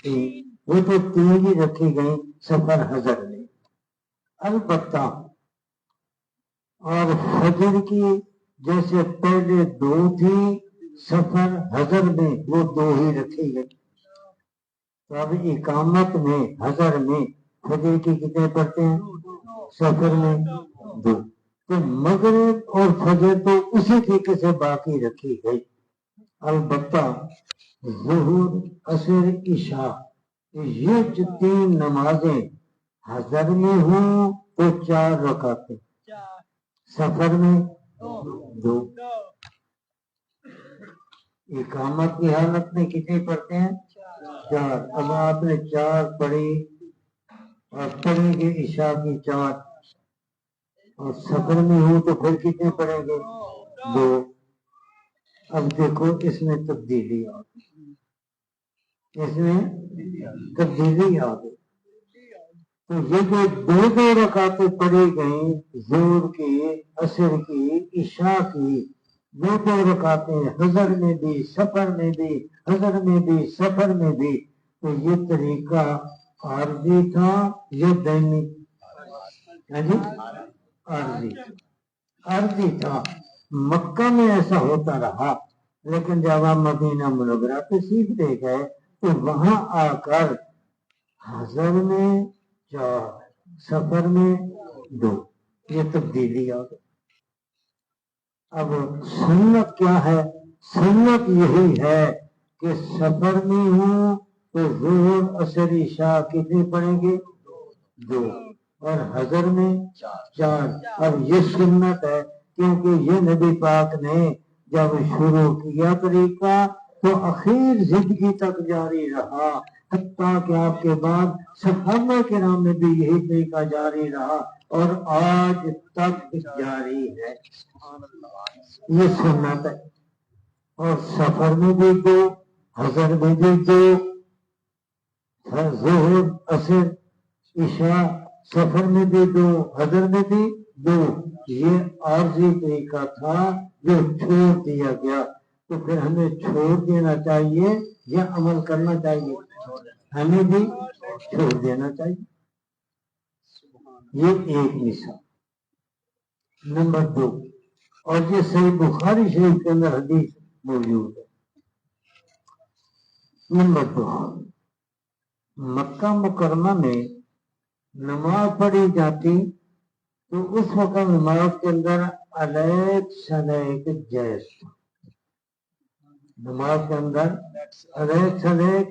3. وہ تو 3 ہی رکھی گئی سفر حضر میں. البتہ اور فجر کی جیسے پہلے 2 تھی سفر حضر میں، وہ 2 ہی رکھی گئی. تو اب اقامت میں حضر میں فجر کی کتنے پڑھتے ہیں؟ سفر میں 2. تو مغرب اور فجر تو اسی طریقے سے باقی رکھی گئی. البتہ ظہر، عصر، عشاء یہ جو 3 نمازیں حضر میں ہوں تو 4 رکعتیں، سفر میں 2. اقامت کی حالت میں کتنی پڑھتے ہیں؟ 4. اب آپ نے 4 پڑھی اور پڑھیں گے عشاء کی 4، اور سفر میں ہوں تو پھر کتنے پڑھیں گے؟ 2. اب دیکھو اس میں تبدیلی آ گئی، تو یہ جو 2 رکعتیں پڑھی گئیں ظہر کی، عصر کی، عشاء کی، 2 رکعتیں حضر میں بھی سفر میں بھی، حضر میں بھی سفر میں بھی. تو یہ طریقہ عارضی تھا، یہ دائمی عارضی تھا. مکہ میں ایسا ہوتا رہا، لیکن جب آپ مدینہ منورہ تشریف لے گئے تو وہاں آ کر حضر میں 4، سفر میں 2، یہ تبدیلی آ گئی. اب سنت کیا ہے؟ سنت یہی ہے کہ سفر میں ہوں تو ظہر، عصر، عشاء کتنے پڑھیں گے؟ 2. اور حضر میں 4. اب یہ سنت ہے کیونکہ یہ نبی پاک نے جب شروع کیا طریقہ تو اخیر زندگی تک جاری رہا، حتیٰ کہ آپ کے بعد صحابہ کرام میں بھی یہی طریقہ جاری رہا اور آج تک جاری ہے. یہ سنت ہے. اور سفر میں بھی 2، حضر میں بھی 2، ظہر، عصر، عشاء سفر میں بھی 2، حضر میں بھی 2. یہ عارضی طریقہ تھا جو چھوڑ دیا گیا. تو پھر ہمیں چھوڑ دینا چاہیے یا عمل کرنا چاہیے؟ ہمیں بھی چھوڑ دینا چاہیے. یہ ایک مثال. نمبر 2، اور یہ صحیح بخاری شریف کے اندر حدیث موجود ہے. نمبر 2، مکہ مکرمہ میں نماز پڑھی جاتی تو اس وقت نماز کے اندر علیق سلیق جائز تھا، نماز کے اندر علیق سلیق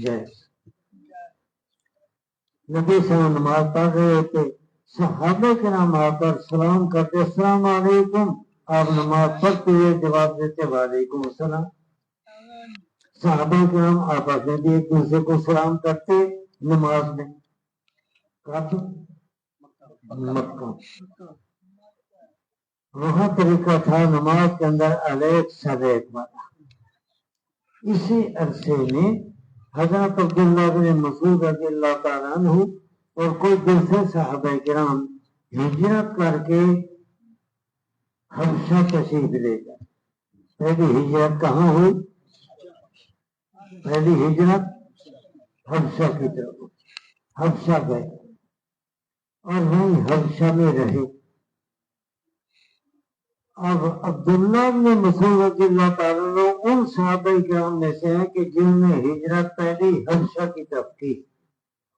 جائز۔ نبی صلی اللہ علیہ وسلم نماز پڑھ رہے تھے، صحابہ کرام آ کر سلام کرتے السلام علیکم، آپ نماز پڑھتے ہوئے جواب دیتے وعلیکم السلام۔ صحابہ کرام آپس میں بھی ایک دوسرے کو سلام کرتے نماز میں۔ کب؟ مکہ، وہاں طریقہ تھا نماز کے اندر علیق سلیق والا۔ اسی عرصے میں حضرت عبداللہ بن مسعود رضی اللہ تعالیٰ عنہ اور کوئی دوسرے صحابہ کرام ہجرت کر کے حبشہ تشریف لے گئے۔ پہلی ہجرت کہاں ہوئی؟ پہلی ہجرت حبشہ کی طرف، حبشہ گئے اور وہیں حبشہ میں رہے۔ اب عبداللہ بن مسعود رضی اللہ تعالیٰ عنہ ان صحابہ کرام میں سے ہیں کہ جنہوں نے ہجرت پہلی حبشہ کی طرف کی۔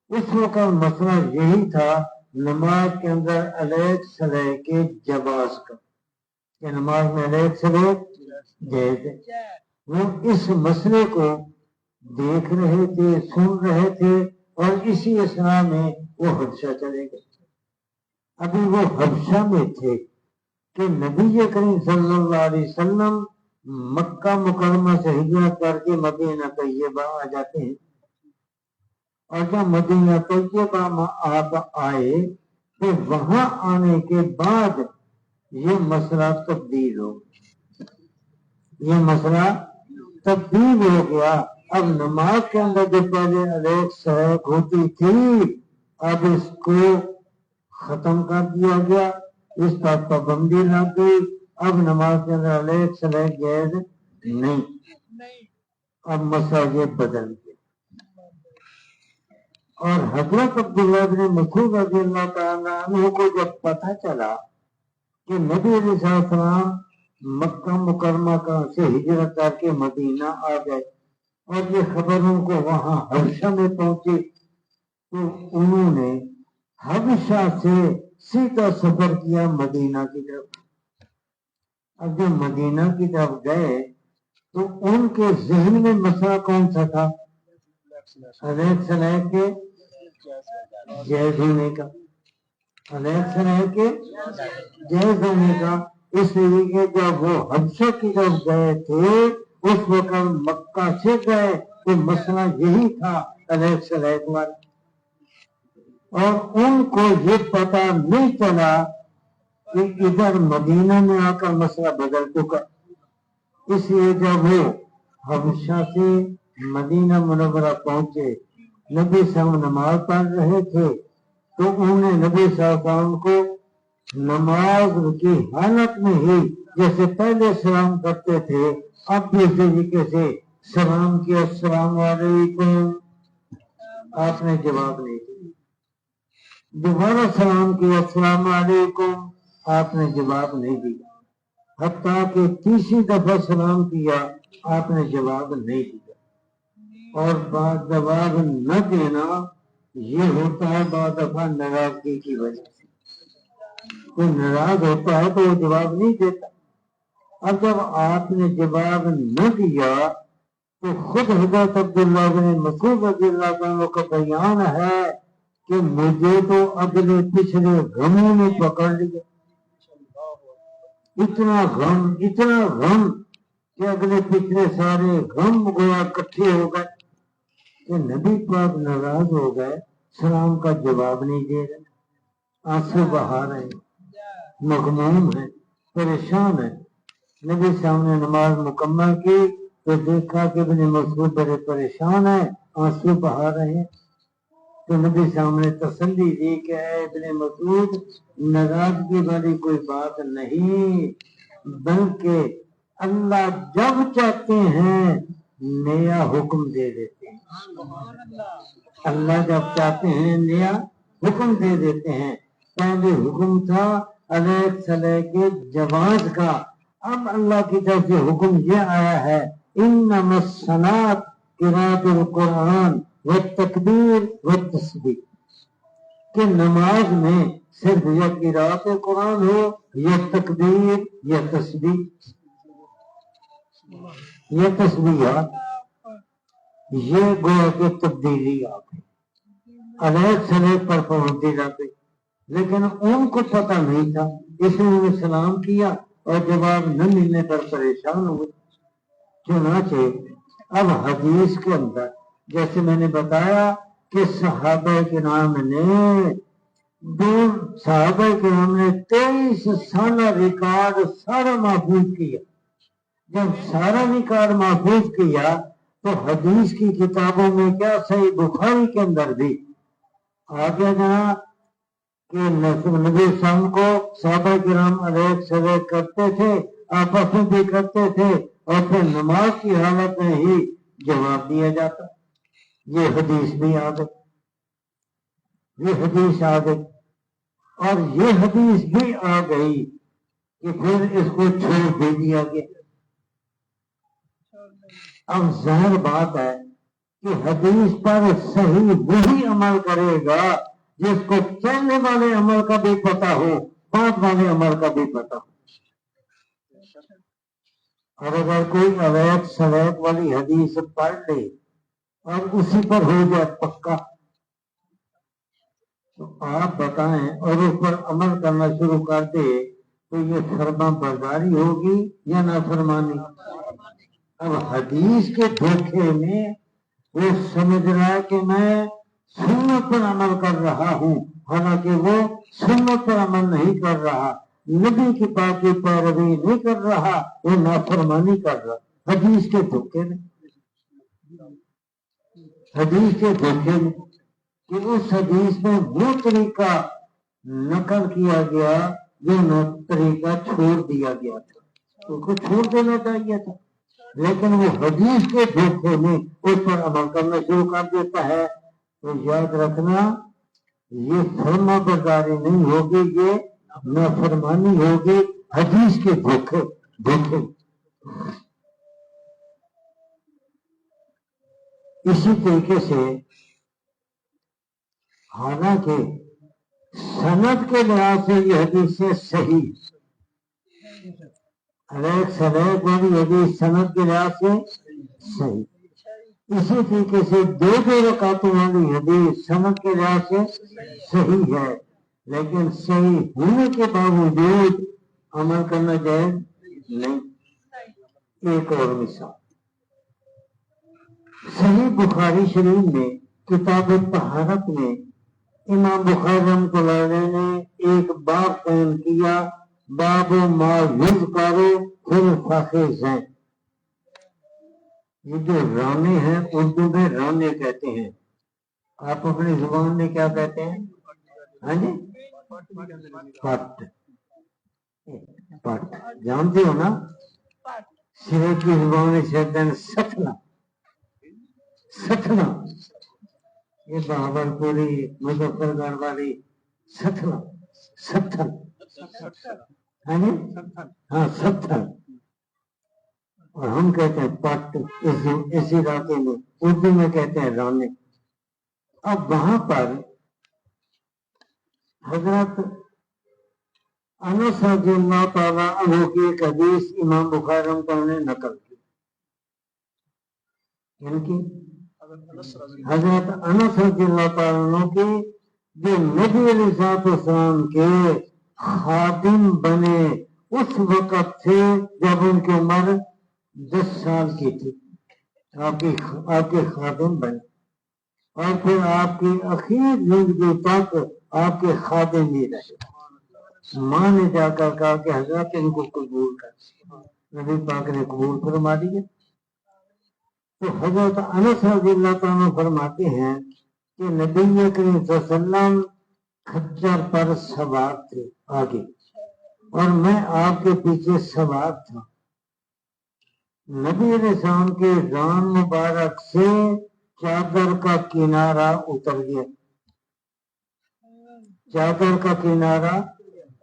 اس وقت مسئلہ یہی تھا نماز کے اندر علیق سلیق کے جواز کا، کہ نماز میں علیق سلیق جائز ہے۔ وہ اس مسئلے کو دیکھ رہے تھے، سن رہے تھے، اور اسی اثناء میں وہ حبشہ چلے گئے۔ ابھی وہ حبشہ میں تھے کہ نبی کریم صلی اللہ علیہ وسلم مکہ مکرمہ سے ہجرت کر کے مدینہ طیبہ آ جاتے ہیں، اور جب مدینہ طیبہ میں آپ آئے تو وہاں آنے کے بعد یہ مسئلہ تبدیل ہو گیا۔ اب نماز کے اندر جو پہلے علیق سلیق ہوتی تھی اب اس کو ختم کر دیا گیا، اس پر پابندی لگ گئی۔ اب نماز کے اندر علیق سلیق جائز نہیں، اب مسئلہ یہ بدل گیا۔ اور حضرت عبداللہ بن مسعود رضی اللہ تعالیٰ عنہ کو جب پتہ چلا کہ نبی علیہ السلام مکہ مکرمہ سے ہجرت کر کے مدینہ آ گئے اور یہ خبر ان کو وہاں حبشہ میں پہنچی، تو انہوں نے حبشہ سے سیدھا سفر کیا مدینہ کی طرف۔ اب جب مدینہ کی طرف گئے تو ان کے ذہن میں مسئلہ کون سا تھا؟ علیق سلیق کے جائز ہونے کا، علیق سلیق کے جائز ہونے کا۔ اس لیے کہ جب وہ حبشہ کی طرف گئے تھے اس وقت مکہ سے گئے تو مسئلہ یہی تھا علیق سلیق والا، اور ان کو یہ پتہ نہیں چلا کہ ادھر مدینہ میں آ کر مسئلہ بدل چکا۔ اس لیے جب وہ حبشہ سے مدینہ منورہ پہنچے، نبی صلی اللہ علیہ وسلم نماز پڑھ رہے تھے تو انہوں نے نبی صلی اللہ علیہ وسلم کو نماز کی حالت میں ہی جیسے پہلے سلام کرتے تھے اب بھی اسی طریقے سے سلام کیا، السلام علیکم، آپ نے جواب نہیں دیا۔ دوبارہ سلام کیا، السلام علیکم، آپ نے جواب نہیں دیا۔ حتیٰ کہ تیسری دفعہ سلام کیا، آپ نے جواب نہیں دیا۔ اور بعد جواب نہ دینا یہ ہوتا ہے بعض دفعہ ناراضگی کی وجہ سے، کوئی ناراض ہوتا ہے تو وہ جواب نہیں دیتا۔ اب جب آپ نے جواب نہ دیا تو خود حضرت عبداللہ بن مسعود رضی اللہ عنہ کا بیان ہے کہ مجھے تو اگلے پچھلے غموں نے پکڑ لیا، اتنا غم کہ اگلے پچھلے سارے غم گویا اکٹھے ہو گئے کہ نبی پاک ناراض ہو گئے، سلام کا جواب نہیں دے رہے، آنسو بہا رہے ہیں، مغموم ہیں، پریشان ہیں۔ نبی صاحب نے نماز مکمل کی تو دیکھا کہ ابن مسعود بڑے پریشان ہیں، آنسو بہا رہے ہیں، تو نبی صاحب نے تسلی دی کہ اے ابن مسعود ناراضگی والی کوئی بات نہیں، بلکہ اللہ جب چاہتے ہیں نیا حکم دے دیتے ہیں، اللہ جب چاہتے ہیں نیا حکم دے دیتے ہیں۔ پہلے حکم تھا علیق سلیق کے جواز کا، اب اللہ کی طرف سے حکم یہ آیا ہے انما الصلاۃ قراءت القرآن و تکبیر و تسبیح کہ نماز میں صرف یا قراءت قرآن ہو یا تکبیر یا تسبیح یہ گویا کہ تبدیلی آ گئی، علیحدہ سلیب پر پہنچتی جاتی، لیکن ان کو پتہ نہیں تھا، اس نے انہیں سلام کیا اور جواب نہ ملنے پر پریشان ہوئے۔ چنانچہ اب حدیث کے اندر جیسے میں نے بتایا کہ صحابہ کرام نے 23 سالہ ریکارڈ سارا محفوظ کیا۔ جب سارا ریکارڈ محفوظ کیا تو حدیث کی کتابوں میں کیا صحیح بخاری کے اندر بھی آگے جہاں کہ نبی السلام کو صحابہ کرام علیہ سلیب کرتے تھے، آپس میں بھی کرتے تھے، اور پھر نماز کی حالت میں ہی جواب دیا جاتا۔ یہ حدیث بھی آ گئی، اور یہ حدیث بھی آ گئی کہ پھر اس کو چھوڑ دے دیا گیا۔ اب ظاہر بات ہے کہ حدیث پر صحیح وہی عمل کرے گا جس کو پہلے والے عمل کا بھی پتہ ہو، بعد والے عمل کا بھی پتہ ہو۔ اور اگر کوئی علیحدہ سلیب والی حدیث پڑھ لے اور اسی پر ہو جائے پکا تو آپ بتائیں اور اس پر عمل کرنا شروع کر دے تو یہ فرما برداری ہوگی یا نافرمانی؟ اب حدیث کے دھوکے میں وہ سمجھ رہا ہے کہ میں سنت پر عمل کر رہا ہوں، حالانکہ وہ سنت پر عمل نہیں کر رہا، نبی کی بات کی پیروی نہیں کر رہا، وہ نافرمانی کر رہا حدیث کے دھوکے میں کہ اس حدیث میں وہ طریقہ نقل کیا گیا جو طریقہ چھوڑ دیا گیا تھا، اس کو چھوڑ دینا چاہیے تھا، لیکن وہ حدیث کے دھوکے میں اس پر عمل کرنا شروع کر دیتا ہے۔ تو یاد رکھنا یہ فرما برداری نہیں ہوگی، یہ نافرمانی ہوگی حدیث کے دھوکے۔ اسی طریقے سے حالانکہ سند کے لحاظ سے یہ حدیث سے صحیح علیحدہ سلیب والی حدیث سند کے لحاظ سے صحیح، اسی طریقے سے 2 رکعتوں والی حدیث سند کے لحاظ سے صحیح ہے، لیکن صحیح ہونے کے باوجود عمل کرنا جائز نہیں۔ ایک اور مثال صحیح بخاری شریف میں کتاب طہارت میں امام بخاری رحمۃ اللہ علیہ نے ایک باب قائم کیا، باب ما یذکر فی الفخذین۔ یہ جو رانے ہیں اردو میں رانے کہتے ہیں، آپ اپنی زبان میں کیا کہتے ہیں؟ ہاں جی، پٹ جانتے ہو نا؟ سرے کی زبان سے ستنا، یہ بہاول پوری مظفر گڑھ والی ستھن، ہاں ستھن، اور ہم کہتے ہیں پٹ، اسی علاقے میں اردو میں کہتے ہیں رانے۔ اب وہاں پر حضرت انس رضی اللہ تعالیٰ عنہ کی ایک حدیث امام بخاری رحمۃ اللہ نے نقل کی، یعنی کہ حضرت انس رضی اللہ تعالیٰ عنہ کی جو نبی علیہ السلام کے خادم بنے اس وقت سے جب ان کی عمر 10 سال کی تھی، آپ کے خادم بنے، اور پھر آپ کی اخیر زندگی تک آپ کے خادم ہی رہے۔ ماں نے جا کر کہا کہ حضرت ان کو قبول کر، نبی پاک نے قبول فرما دیا۔ تو حضرت انس رضی اللہ تعالیٰ فرماتے ہیں کہ نبی کریم صلی اللہ علیہ وسلم خچر پر سوار تھے آگے، اور میں آپ کے پیچھے سوار تھا۔ نبی علیہ السلام کے ران مبارک سے چادر کا کنارہ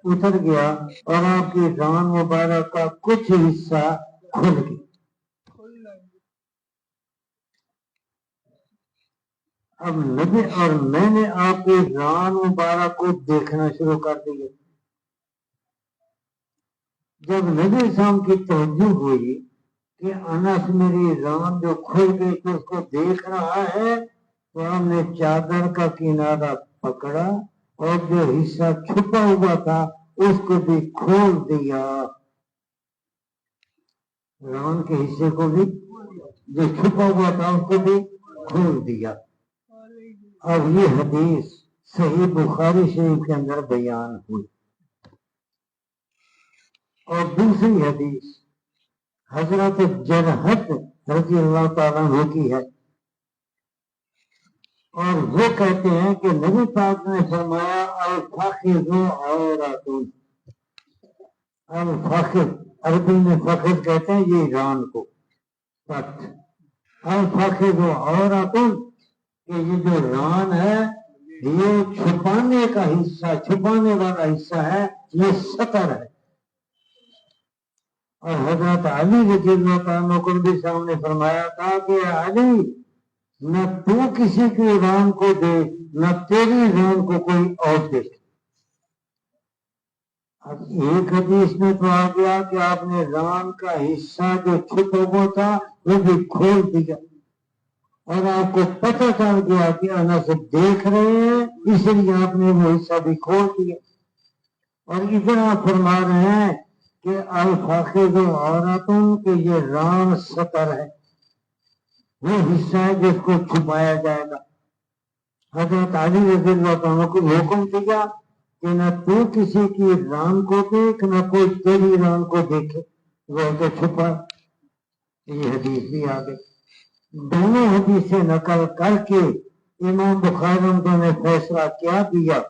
اتر گیا، اور آپ کی ران مبارک کا کچھ حصہ کھل گیا۔ اب نبی اور میں نے آپ کی ران مبارک کو دیکھنا شروع کر دیا. جب نبی اسلام کی توجہ ہوئی کہ انس میری ران جو کھل گئی تو اس کو دیکھ رہا ہے, تو ہم نے چادر کا کنارہ پکڑا اور جو حصہ چھپا ہوا تھا اس کو بھی کھول دیا. ران کے حصے کو بھی جو چھپا ہوا تھا اس کو بھی کھول دیا. اب یہ حدیث صحیح بخاری شریف کے اندر بیان ہوئی. اور دوسری حدیث حضرت جرحت رضی اللہ تعالیٰ عنہ کی ہے, اور وہ کہتے ہیں کہ نبی پاک نے فرمایا الفخذ عورۃ. الفخذ عربی میں فخذ کہتے ہیں یہ ران کو پٹ. الفخذ عورۃ کہ یہ جو ران ہے یہ چھپانے کا حصہ, چھپانے والا حصہ ہے, یہ ستر ہے. اور حضرت علی رضی اللہ تعالیٰ کو بھی سامنے فرمایا تھا کہ علی نہ تو کسی کی ران کو دیکھ نہ تیری ران کو کوئی اور دیکھ. اب ایک حدیث میں تو آ گیا کہ آپ نے ران کا حصہ جو چھپا ہوا تھا وہ بھی کھول دیا, اور آپ کو پتہ چل گیا کہ انس دیکھ رہے ہیں اس لیے آپ نے وہ حصہ بھی کھول دیا. اور ادھر آپ فرما رہے ہیں کہ الفاخذ عورۃ کہ یہ ران ستر ہے, وہ حصہ ہے جس کو چھپایا جائے گا. حضرت علی رضی اللہ عنہ کو حکم دیا کہ نہ تو کسی کی ران کو دیکھ نہ کوئی تیری ران کو دیکھے, وہ تو چھپا. یہ حدیث بھی آ گئی. دونوں حدیثیں نقل کر کے امام بخاری رحمۃ نے فیصلہ کیا دیا.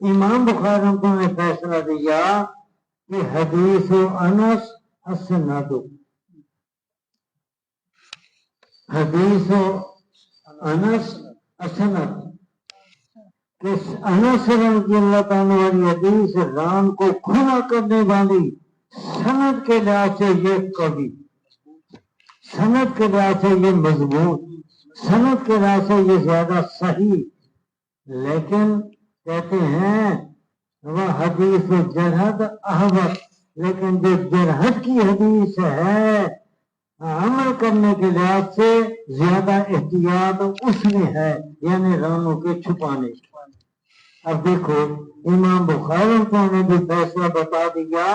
امام بخاری رحمۃ نے فیصلہ دیا کہ حدیث انس اسند, حدیث انس اسند کہ انس رضی اللہ تعالیٰ والی حدیث ران کو کھلا کرنے والی سند کے لحاظ سے یہ قوی, سند کے لحاظ سے یہ مضبوط, سند کے لحاظ سے یہ زیادہ صحیح. لیکن کہتے ہیں وہ حدیث جرحت احوط, لیکن جو جرحت کی حدیث ہے عمل کرنے کے لحاظ سے زیادہ احتیاط اس میں ہے, یعنی رانوں کے چھپانے. اب دیکھو امام بخاری نے بھی فیصلہ بتا دیا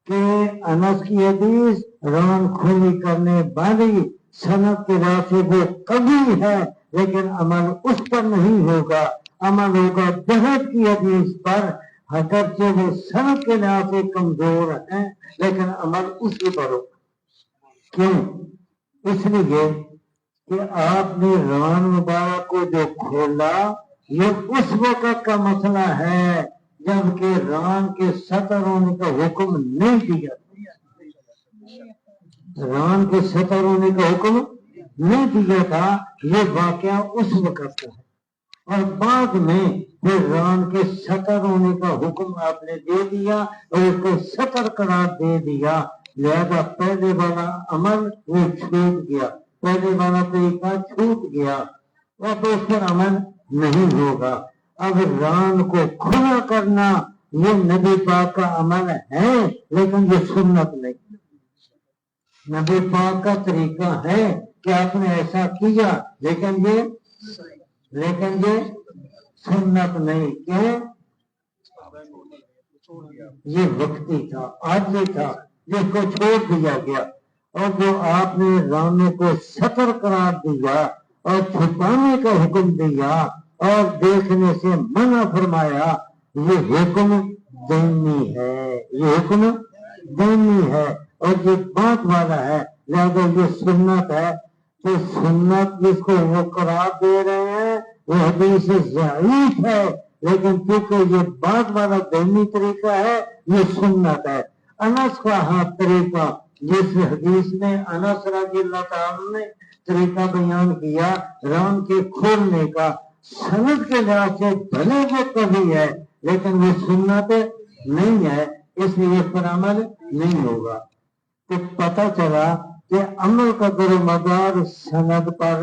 کہ انس کی حدیث ران کھلی کرنے والی سند کے لحاظ سے وہ قوی ہے, لیکن عمل اس پر نہیں ہوگا, عمل ہوگا جرحت کی حدیث پر. اگرچہ وہ سند کے لحاظ سے کمزور ہیں لیکن عمل اسی پر ہوگا. کیوں؟ اس لیے کہ آپ نے ران مبارک کو جو کھولا یہ اس وقت کا مسئلہ ہے جبکہ ران کے ستر ہونے کا حکم نہیں دیا. ران کے ستر ہونے کا حکم نہیں دیا تھا, یہ واقعہ اس وقت کا ہے. اور بعد میں پھر ران کے ستر ہونے کا حکم آپ نے دے دیا اور اس کو ستر قرار دے دیا. لہذا پہلے والا عمل وہ چھوٹ گیا, پہلے والا طریقہ چھوٹ گیا, اب اس پر عمل نہیں ہوگا. اب ران کو کھلا کرنا یہ نبی پاک کا عمل ہے لیکن یہ سنت نہیں. نبی پاک کا طریقہ ہے کہ آپ نے ایسا کیا لیکن یہ سنت نہیں. کیوں؟ یہ وقتی تھا, عارضی تھا جس کو چھوڑ دیا گیا. اور جو آپ نے رانوں کو ستر قرار دیا اور چھپانے کا حکم دیا اور دیکھنے سے منع فرمایا, یہ حکم دینی ہے, یہ حکم دینی ہے اور یہ بات والا ہے. لہذا یہ سنت ہے. تو سنت جس کو وہ قرار دے رہے ہیں وہ حدیث ضعیف ہے, لیکن کیونکہ یہ بات والا دینی طریقہ ہے یہ سنت ہے. انس کا طریقہ جس حدیث میں انس رضی اللہ تعالیٰ نے طریقہ بیان کیا ران کے کھولنے کا, سند کے لحاظ سے بھلے وہ کبھی ہے لیکن وہ سنت نہیں ہے, اس لیے اس پر عمل نہیں ہوگا. تو پتہ چلا کہ عمل کا در مدار سند پر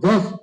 10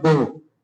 2,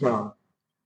4।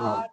8।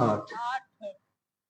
8।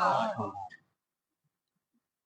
8।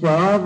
4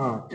8।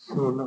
16,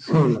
16,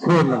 16।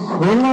16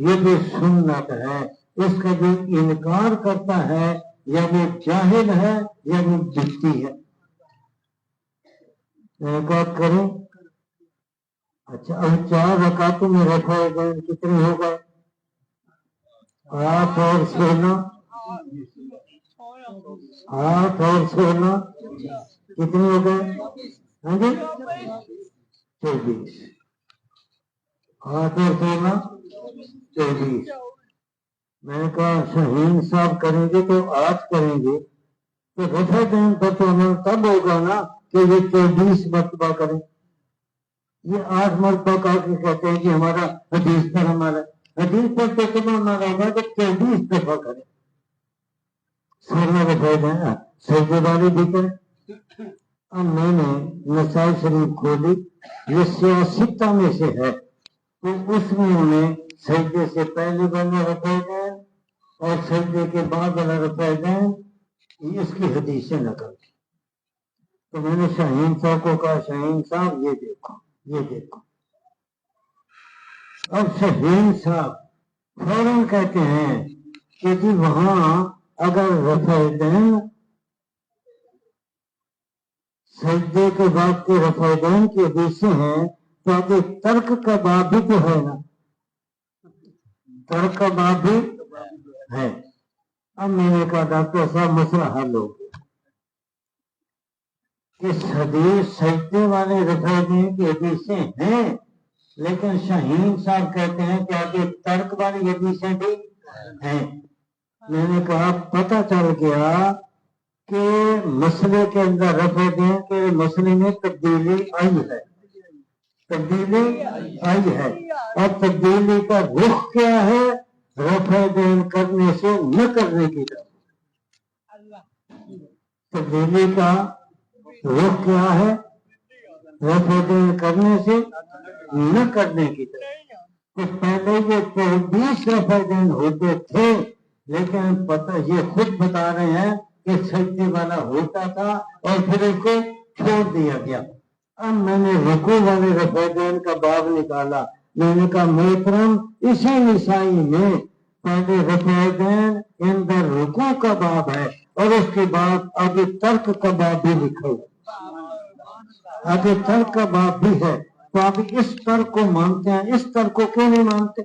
یہ بھی سنت ہے. اس کا جو انکار کرتا ہے یا وہ جاہل ہے یا وہ جتی ہے. ایک بات کریں. اچھا اب 4 رکعتوں میں رفع دین کتنے ہو گئے؟ 8 اور 16. 8 اور 16 کتنے ہو گئے؟ ہاں جی 24. 8 اور 16 24. میں نے کہا شہین صاحب کریں گے تو 8 کریں گے تو رفع دین پر تو عمل تب ہوگا نا کہ یہ 24 مرتبہ کریں. یہ 8 مرتبہ کہا کہ کہتے ہیں کہ ہمارا حدیث پر عمل ہے. حدیث پر تو تم عمل ہوگا کہ 24 دفعہ کریں. 16 رفع دین سجدے والی بھی کریں. اب میں نے نسائی شریف کھولی, یہ سیاستہ میں سے ہے تو اس میں انہیں سجدے سے پہلے والا رفع دین اور سجدے کے بعد والا رفع دین اس کی حدیثیں نقل کی. تو میں نے شاہین صاحب کو کہا شاہین صاحب یہ دیکھو یہ دیکھو. اب شاہین صاحب فوراً کہتے ہیں کہ جی وہاں اگر رفع دین سجدے کے بعد کے رفع دین کی حدیثیں ہیں تو آگے ترک کا باب بھی تو ہے نا, ترک کا باب بھی ہے. اب میں نے کہا ڈاکٹر صاحب مسئلہ حل ہو گیا. اس حدیث سجدے والے رفع دین کی حدیثیں ہیں لیکن شاہین صاحب کہتے ہیں کہ آگے ترک والی حدیثیں بھی ہیں. میں نے کہا پتہ چل گیا کہ مسئلے کے اندر رفع دین کے مسئلے میں تبدیلی آئی ہے, تبدیلی آئی ہے. اور تبدیلی کا رخ کیا ہے؟ رفع دین کرنے سے نہ کرنے کی طرف. تبدیلی کا رخ کیا ہے؟ رفع دین کرنے سے نہ کرنے کی طرف. تو پہلے یہ 24 رفع دین ہوتے تھے لیکن پتہ یہ خود بتا رہے ہیں کہ سجدے والا ہوتا تھا اور پھر اس کو چھوڑ دیا گیا. اب میں نے رکوع والے رفع دین کا باب نکالا. میں نے کہا محترم اسی نسائی میں پہلے رفع دین اندر رکوع کا باب ہے اور اس کے بعد آگے ترک کا باب بھی لکھا ہوا, آگے ترک کا باب بھی ہے. تو آپ اس ترک کو مانتے ہیں, اس ترک کو کیوں نہیں مانتے؟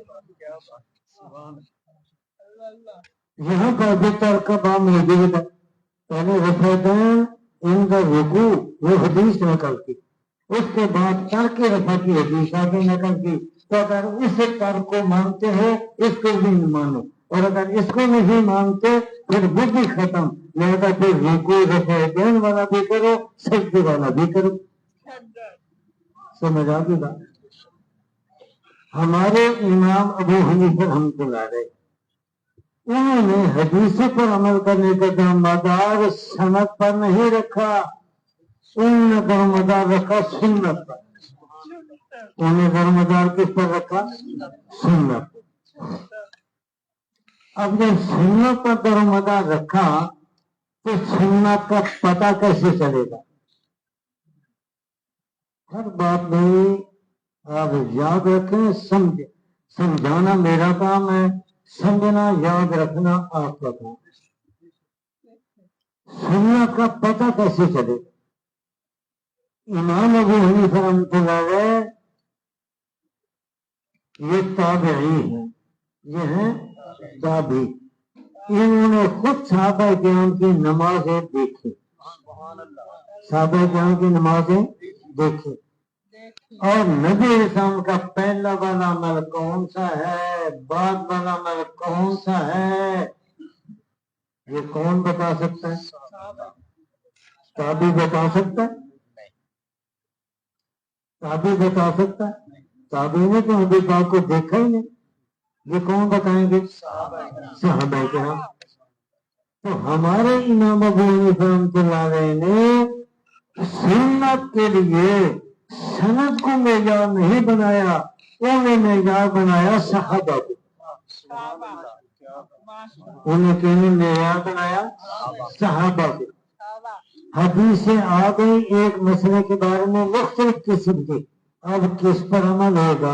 یہاں پر بھی ترک کا باب موجود ہے. پہلے رفع دین اندر رکوع وہ حدیث نقل کی, اس کے بعد ترک رفع کی حدیث آگے نقل کی. تو اگر اس ترک کو مانتے ہو اس کو بھی مانو, اور اگر اس کو نہیں مانتے پھر وہ بھی ختم. لہذا پھر رکوع رفع دین والا بھی کرو, سجدے والا بھی کرو. سمجھ آ گئی بات؟ ہمارے امام ابو حنیفہ رحمۃ اللہ علیہ انہوں نے حدیثوں پر عمل کرنے کا دارمدار سند پر نہیں رکھا, انہوں نے دارمدار رکھا سنت پر. انہوں نے دارمدار کس پر رکھا؟ سنت. اب جب سنت پر دارمدار رکھا تو سنت کا پتہ کیسے چلے گا؟ ہر بات میں آپ یاد رکھیں, سمجھانا میرا کام ہے, سمجھنا یاد رکھنا آپ کا کام ہے. سنت کا پتہ کیسے چلے؟ امام ابو حنیفہ رحمۃ اللہ علیہ یہ تابعی ہیں, یہ ہیں تابعی. انہوں نے خود صحابہ کرام کی نمازیں دیکھی, صحابہ کرام کی نمازیں دیکھی. اور نبی اسلام کا پہلا والا عمل کون سا ہے, بعد والا عمل کون سا ہے, یہ کون بتا سکتا ہے؟ تابعی بتا سکتا ہے؟ تابعی بتا سکتا ہے؟ تابعی نے تو نبی پاک کو دیکھا ہی نہیں, یہ کون بتائیں گے؟ صحابہ کرام. تو ہمارے امام ابو حنیفہ رحمۃ اللہ علیہ نے سنت کے لیے سند کو معیار نہیں بنایا, انہوں نے معیار بنایا صحابہ کو. انہوں نے معیار بنایا صحابہ کو. حدیثیں آ گئی ایک مسئلے کے بارے میں مختلف قسم کی, اب کس پر عمل ہوگا؟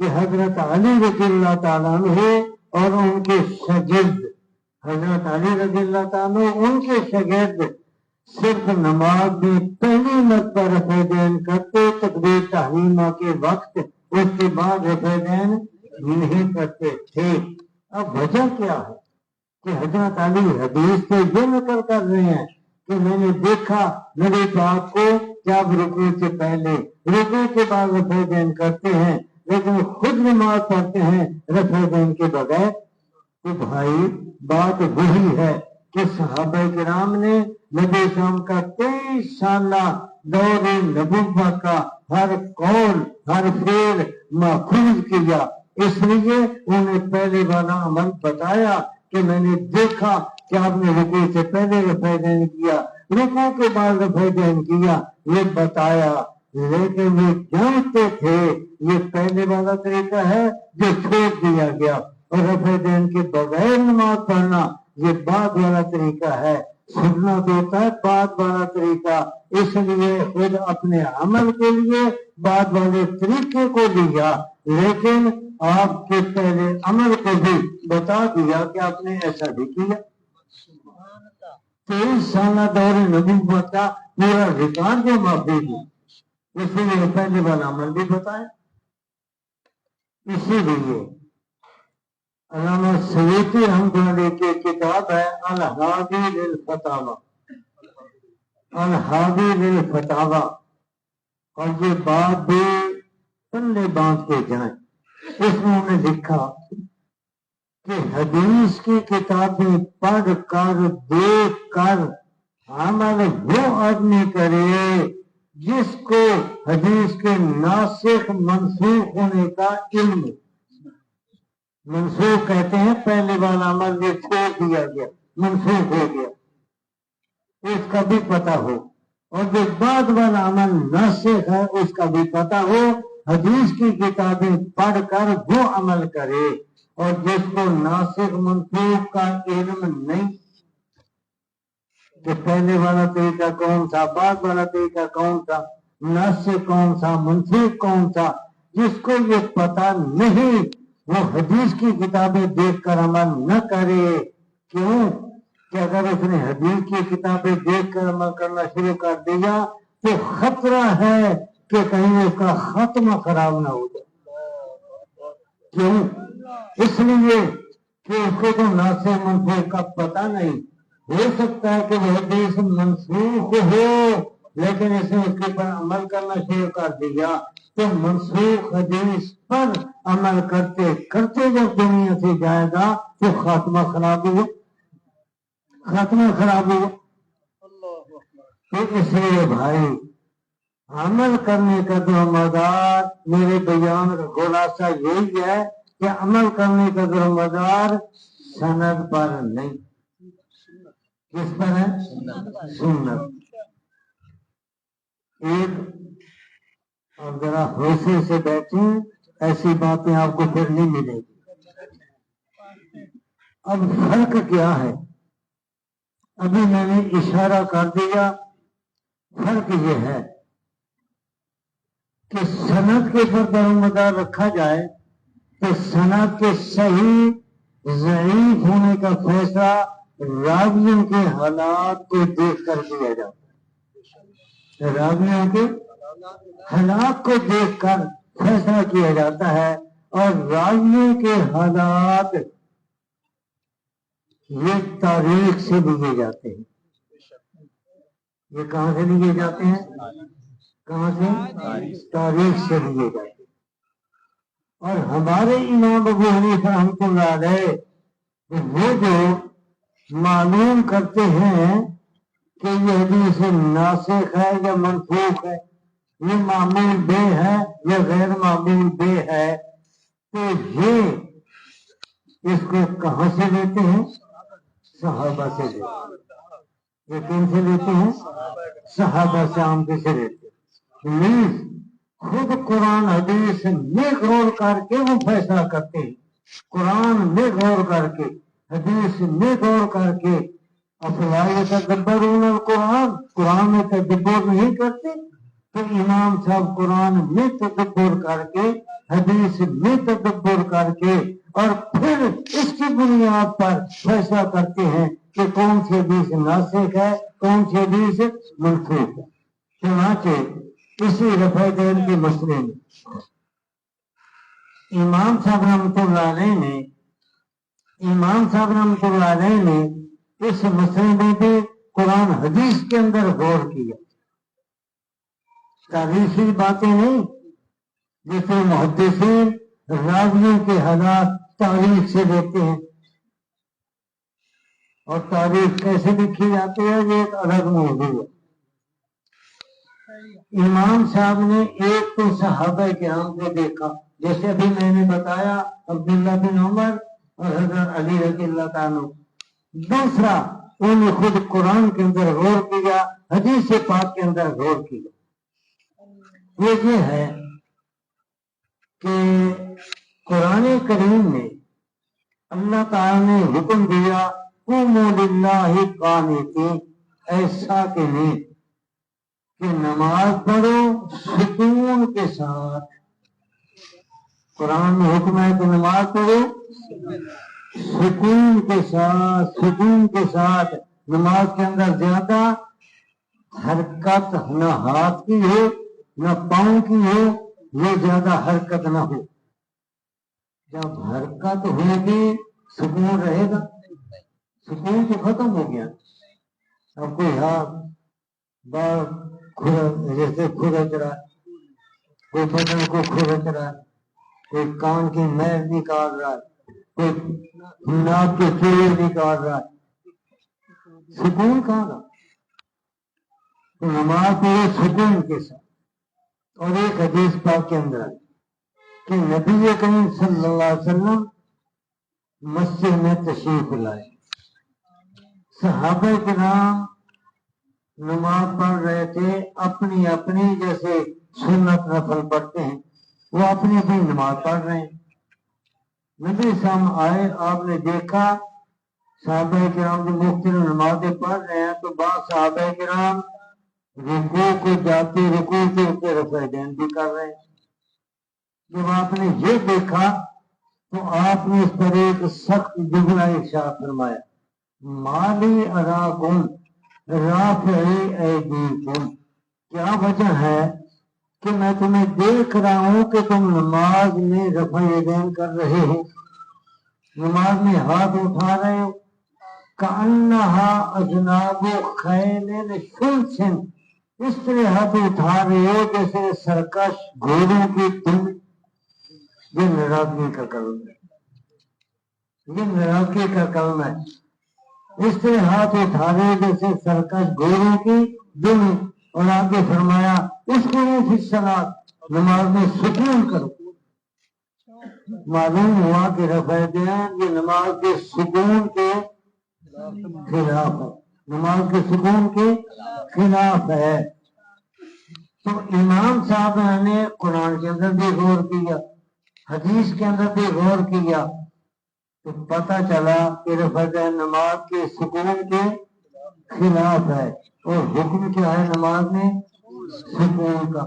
کہ حضرت علی رضی اللہ تعالیٰ عنہ اور ان کے شاگرد، حضرت علی رضی اللہ تعالیٰ عنہ ان کے شاگرد صرف نماز میں پہلی مرتبہ رفع دین کرتے تکبیر تحریمہ کے وقت، اس کے بعد رفع دین نہیں کرتے تھے۔ اب وجہ کیا ہے کہ حضرت علی حدیث سے یہ نقل کر رہے ہیں کہ میں نے دیکھا نبی پاک کو جب رکوع سے پہلے رکوع کے بعد رفع دین کرتے ہیں، لیکن خود نماز پڑھتے ہیں رفع دین کے بغیر۔ تو بھائی بات وہی ہے کہ صحابہ کرام نے نبی اسلام کا 23 سالہ دور نبوت کا ہر قول ہر فعل ماخوذ کیا، اس لیے انہیں پہلے والا عمل بتایا کہ میں نے دیکھا کہ آپ نے رکوع سے پہلے رفع دین کیا، رکوع کے بعد رفع دین کیا، یہ بتایا۔ لیکن یہ جانتے تھے یہ پہلے والا طریقہ ہے جو چھوڑ دیا گیا، اور رفع دین کے بغیر نماز پڑھنا یہ بعد والا طریقہ ہے، سننا تو ہوتا ہے بعد والا طریقہ، اس لیے خود اپنے عمل کے لیے بعد والے طریقے کو لیا، لیکن آپ کے پہلے عمل کو بھی بتا دیا کہ آپ نے ایسا بھی کیا۔ 23 سالہ دور نبوت کا پورا ریکارڈ جو محفوظ ہے، اس لیے پہلے والا عمل بھی بتایا۔ اسی لیے علامہ سیوطی رحمۃ اللہ علیہ کی کتاب ہے الحادی للفتاوی، الحادی للفتاوی، اور یہ بات بھی پلے باندھ کے جائیں۔ اس میں انہوں نے لکھا کہ حدیث کی کتابیں پڑھ کر دیکھ کر عمل وہ آدمی کرے جس کو حدیث کے ناسخ منسوخ ہونے کا علم، منسوخ کہتے ہیں پہلے والا عمل یہ چھوڑ دیا گیا، منسوخ ہو گیا، اس کا بھی پتہ ہو، اور جو بعد والا عمل ناسخ ہے اس کا بھی پتہ ہو۔ حدیث کی کتابیں پڑھ کر وہ عمل کرے، اور جس کو ناسخ منسوخ کا علم نہیں کہ پہلے والا طریقہ کون تھا، بعد والا طریقہ کون تھا، ناسخ کون تھا، منسوخ کون تھا، جس کو یہ پتہ نہیں وہ حدیث کی کتابیں دیکھ کر عمل نہ کرے۔ کیوں کہ اگر اس نے حدیث کی کتابیں دیکھ کر عمل کرنا شروع کر دیا تو خطرہ ہے کہ کہیں اس کا خاتمہ خراب نہ ہو جائے۔ کیوں؟ اس لیے کہ اس کو تو ناسخ منسوخ کا پتہ نہیں، ہو سکتا ہے کہ وہ حدیث منسوخ ہو لیکن اس نے اس کے پر عمل کرنا شروع کر دیا، تو منسوخ حدیث پر عمل کرتے کرتے جب دنیا سے جائے گا تو خاتمہ خراب ہوا، خاتمہ خراب ہوا۔ تو اس لیے بھائی عمل کرنے کا جو مدار، میرے بیان کا خلاصہ یہی ہے کہ عمل کرنے کا جو مدار سند پر نہیں، کس پر ہے؟ سنت۔ ایک اور ذرا حوصلے سے بیٹھیں، ایسی باتیں آپ کو پھر نہیں ملے گی۔ اب فرق کیا ہے؟ ابھی میں نے اشارہ کر دیا، فرق یہ ہے کہ سند کے پر درمدار رکھا جائے تو سند کے صحیح ضعیف ہونے کا فیصلہ راویوں کے حالات کو دیکھ کر دیا جاتا ہے، راویوں کے حالات کو دیکھ کر فیصلہ کیا جاتا ہے، اور راویوں کے حالات یہ تاریخ سے لیے جاتے ہیں۔ یہ کہاں سے لیے جاتے ہیں؟ کہاں سے؟ تاریخ سے لیے جاتے ہیں۔ اور ہمارے امام ابو حنیفہ رحمۃ اللہ علیہ وہ جو معلوم کرتے ہیں کہ یہ حدیث ناسخ ہے یا منسوخ ہے، یہ معمول بے ہے یا غیر معمول بے ہے، تو یہ اس کو کہاں سے لیتے ہیں؟ صحابہ سے لیتے ہیں۔ یہ کن سے لیتے ہیں؟ صحابہ سے عام سے لیتے ہیں۔ پلیز خود قرآن حدیث میں غور کر کے وہ فیصلہ کرتے ہیں، قرآن میں غور کر کے، حدیث میں غور کر کے۔ افلا یتدبرون القرآن، قرآن میں تدبر نہیں کرتے، تو امام صاحب قرآن میں تدبر کر کے، حدیث میں تدبر کر کے، اور پھر اس کی بنیاد پر فیصلہ کرتے ہیں کہ کون سی حدیث ناسخ ہے، کون سی حدیث منسوخ ہے۔ چنانچہ اسی رفع دین کے مسئلے میں امام صاحب رحمۃ اللہ علیہ نے اس مسئلے میں بھی قرآن حدیث کے اندر غور کیا، تاریخی باتیں نہیں، جیسے محدثین راویوں کے حالات تاریخ سے لیتے ہیں، اور تاریخ کیسے لکھی جاتی ہے یہ ایک الگ موضوع ہے۔ امام صاحب نے ایک تو صحابہ کرام کو دیکھا، جیسے ابھی میں نے بتایا عبداللہ بن عمر اور حضرت علی رضی اللہ تعالیٰ۔ دوسرا انہوں نے خود قرآن کے اندر غور کیا، حدیث پاک کے اندر غور کیا۔ یہ ہے کہ قرآن کریم میں اللہ تعالیٰ نے حکم دیا قوموا للہ قانتین، ایسا کہ نہیں کہ نماز پڑھو سکون کے ساتھ۔ قرآن میں حکم ہے کہ نماز پڑھو سکون کے ساتھ، نماز کے اندر زیادہ حرکت نہ ہاتھ کی ہو نہ پاؤں کی ہو، یہ زیادہ حرکت نہ ہو۔ جب حرکت ہوگی سکون رہے گا، سکون تو ختم ہو گیا۔ اب کوئی ہاتھ بار جیسے کھرچ رہا ہے، کوئی بدن کو کھرچ رہا ہے، کوئی کان کی میل نکال رہا ہے، کوئی ناک کے کیڑے نکال رہا ہے، سکون کہاں گا؟ تو نماز پڑھو سکون کے ساتھ۔ اور ایک حدیث پاک کے اندر ہے کہ نبی کریم صلی اللہ علیہ وسلم مسجد میں تشریف لائے، صحابہ کرام نماز پڑھ رہے تھے، اپنی اپنی جیسے سنت نفل پڑھتے ہیں، وہ اپنی اپنی نماز پڑھ رہے ہیں۔ نبی صاحب آئے، آپ نے دیکھا صحابہ کرام جو مختلف نمازیں پڑھ رہے ہیں، تو بعض صحابہ کرام رکوع کو جاتے رکوع کے اوپر رفع دین بھی کر رہے ہیں۔ جب آپ نے یہ دیکھا تو آپ نے اس پر ایک سخت جملہ ارشاد فرمایا، مالی اراکم رافعی ایدیکم، کیا وجہ ہے کہ میں تمہیں دیکھ رہا ہوں کہ تم نماز میں رفع یدین کر رہے ہو، نماز میں ہاتھ اٹھا رہے ہو، کأنہا اذناب خیل شمس، اس طرح ہاتھ اٹھا رہے ہو جیسے سرکش گھوڑوں کی دم۔ یہ ناراضگی کا کلمہ ہے، یہ ناراضگی کا کلمہ ہے۔ اس طرح ہاتھ اٹھا رہے جیسے سرکش گھوڑوں کی دم، اور آگے فرمایا اس کو فی الصلاۃ، نماز میں سکون کرو۔ معلوم ہوا کہ رفع دین یہ نماز کے سکون کے خلاف ہے، نماز کے سکون کے خلاف ہے۔ تو امام صاحب نے قرآن کے اندر بھی غور کیا، حدیث کے اندر بھی غور کیا، تو پتہ چلا کہ رفع دین نماز کے سکون کے خلاف ہے، اور حکم کیا ہے نماز میں؟ سکون کا۔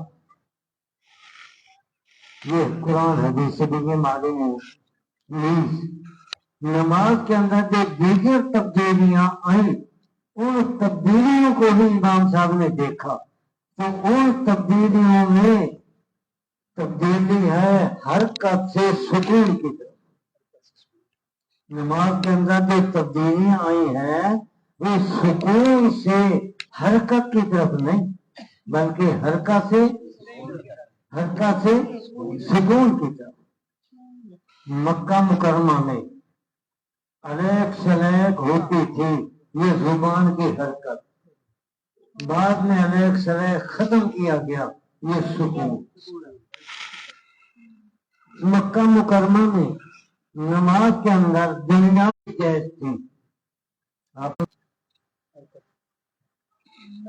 یہ قرآن حدیث سے بھی یہ معلوم ہو۔ نماز کے اندر جو دیگر تبدیلیاں آئیں، ان تبدیلیوں کو بھی امام صاحب نے دیکھا، تو ان تبدیلیوں میں تبدیلی ہے حرکت سے سکون کی طرف۔ نماز کے اندر جو تبدیلیاں آئی ہیں وہ سکون سے حرکت کی طرف نہیں، بلکہ حرکت سے سکون کی طرف۔ مکہ مکرمہ میں الیک سلیک ہوتی تھی، یہ زبان کی حرکت، بعد میں الیک سلیک ختم کیا گیا، یہ سکون۔ مکہ مکرمہ میں نماز کے اندر دنیا جائز تھی، آپ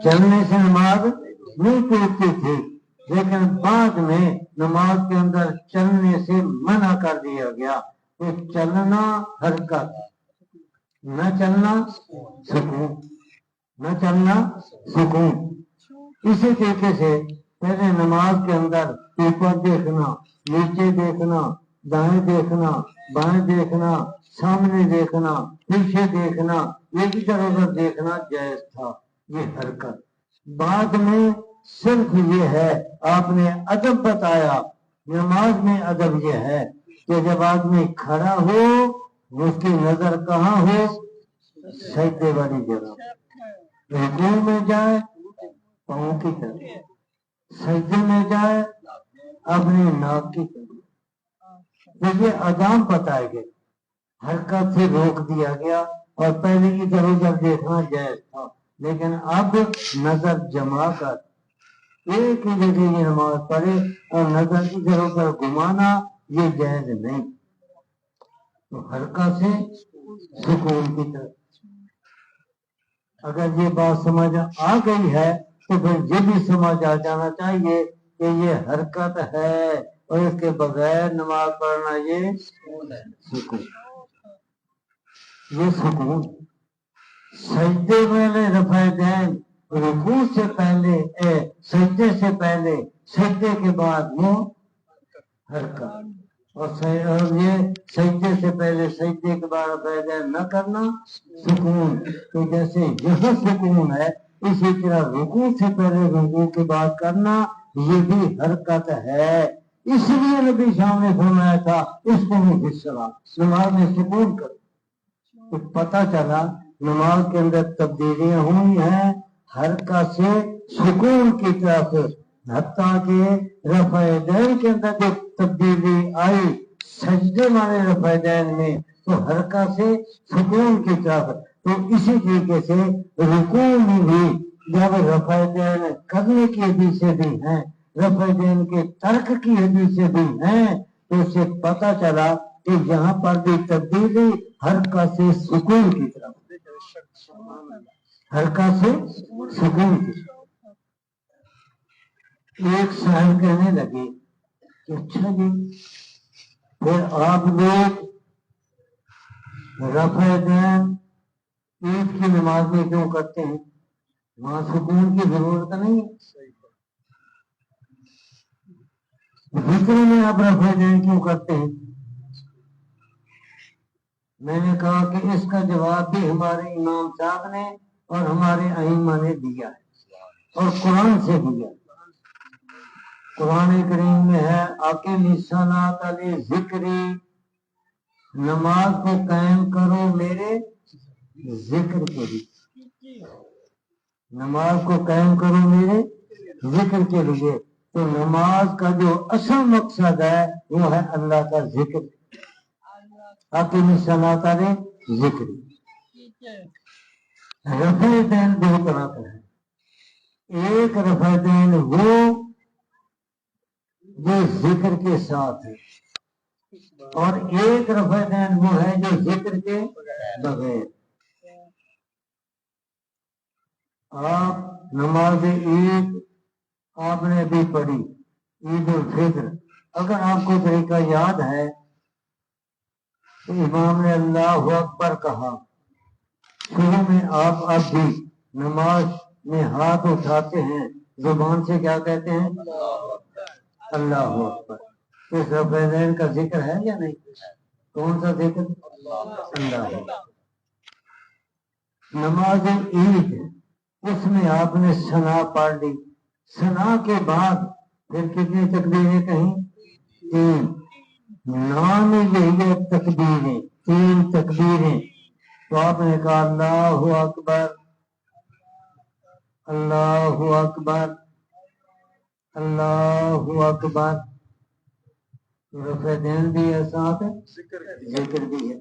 چلنے سے نماز نہیں ٹوٹتی تھی، لیکن بعد میں نماز کے اندر چلنے سے منع کر دیا گیا۔ تو چلنا حرکت، نہ چلنا سکون، نہ چلنا سکون۔ اسی طریقے سے پہلے نماز کے اندر اوپر دیکھنا، نیچے دیکھنا، دائیں دیکھنا، بائیں دیکھنا، سامنے دیکھنا، پیچھے دیکھنا، ایک ادھر ادھر دیکھنا جائز تھا، یہ حرکت۔ بعد میں صرف یہ ہے آپ نے ادب بتایا، نماز میں ادب یہ ہے کہ جب آدمی کھڑا ہو اس کی نظر کہاں ہو؟ سجدے والی جگہ، رکوع میں جائے پاؤں کی طرف، سجدے میں جائے اپنی ناک کی طرف۔ تو یہ عدام بتائے گئے، حرکت سے روک دیا گیا، اور پہلے ادھر ادھر دیکھنا جائز تھا، لیکن اب نظر جما کر ایک ہی جگہ یہ نماز پڑھے اور نظر ادھر ادھر گھمانا یہ جائز نہیں۔ تو حرکت سے سکون کی طرف۔ اگر یہ بات سمجھ آ گئی ہے تو پھر یہ بھی سمجھ آ جانا چاہیے کہ یہ حرکت ہے اور اس کے بغیر نماز پڑھنا یہ سکون، یہ سکون۔ سجدے میں رفع دین، رکوع سے پہلے سجدے سے پہلے، سجدے کے بعد وہ حرکت، اور یہ سجدے سے پہلے سجدے کے بعد رفع دین نہ کرنا سکون۔ تو جیسے یہاں سکون ہے اسی طرح رکوع سے پہلے رکوع کے بعد کرنا یہ بھی حرکت ہے، اس لیے نبی شاہ نے فرمایا تھا اس کو بھی حصہ نماز میں سکون کرو۔ تو پتہ چلا نماز کے اندر تبدیلیاں ہوئی ہیں حرکت سے سکون کی طرف، حتیٰ کہ رفع دین کے اندر جو تبدیلی آئی سجدے والے رفع دین میں تو حرکت سے سکون کی طرف۔ تو اسی طریقے سے رکوع میں بھی جب رفع دین کرنے کی حدیثیں بھی ہیں، رفع دین کے ترک کی حدیثیں بھی ہیں، تو اس سے پتہ چلا کہ یہاں پر بھی تبدیلی حرکت سے سکون کی طرف، حرکت سے سکون کی طرف۔ ایک صاحب کہنے لگے کہ اچھا جی پھر آپ لوگ رفع دین عید کی نماز میں کیوں کرتے ہیں؟ وہاں سکون کی ضرورت نہیں ہے، وطر میں آپ رفع دین کیوں کرتے ہیں؟ میں نے کہا کہ اس کا جواب بھی ہمارے امام صاحب نے اور ہمارے ائمہ نے دیا ہے اور قرآن سے دیا۔ قرآن کریم میں ہے اقیم الصلاۃ لذکری، نماز کو قائم کرو میرے ذکر کے لیے، نماز کو قائم کرو میرے ذکر کے لیے۔ تو نماز کا جو اصل مقصد ہے وہ ہے اللہ کا ذکر، اقیم الصلاۃ لذکری۔ رفع دین دو طرح کا ہے، ایک رفع دین وہ جو ذکر کے ساتھ ہے، اور ایک رفع دین وہ ہے جو ذکر کے بغیر۔ آپ نماز عید آپ نے بھی پڑھی، عید الفطر، اگر آپ کو طریقہ یاد ہے تو امام نے اللہ اکبر کہا، شروع میں آپ اب بھی نماز میں ہاتھ اٹھاتے ہیں، زبان سے کیا کہتے ہیں؟ اللہ اکبر۔ اس رفع دین کا ذکر ہے یا نہیں؟ کون سا ذکر؟ اللہ اکبر۔ نماز عید اس میں آپ نے ثنا پڑھ لی، ثنا کے بعد پھر کتنی تکبیریں کہیں؟ تین۔ نام یہی ہے تکبیریں، تین تکبیریں۔ تو آپ نے کہا اللہ اکبر، اللہ اکبر، اللہ اکبر۔ رفع دین بھی ہے ساتھ ذکر بھی ہے۔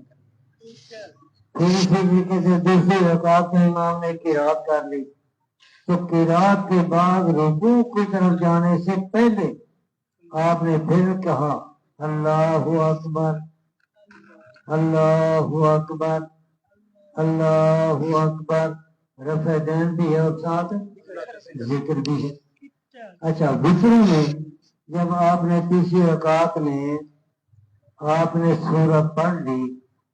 پھر اسی طریقے سے دوسری رکعت میں امام نے قرات کر لی، تو قرات کے بعد رکوع کی طرف جانے سے پہلے آپ نے پھر کہا اللہ اکبر، اللہ اکبر، اللہ اکبر۔ رفع دین بھی ہے اور ساتھ ذکر بھی ہے۔ اچھا وطر میں جب آپ نے تیسری رکعت میں آپ نے سورت پڑھ لی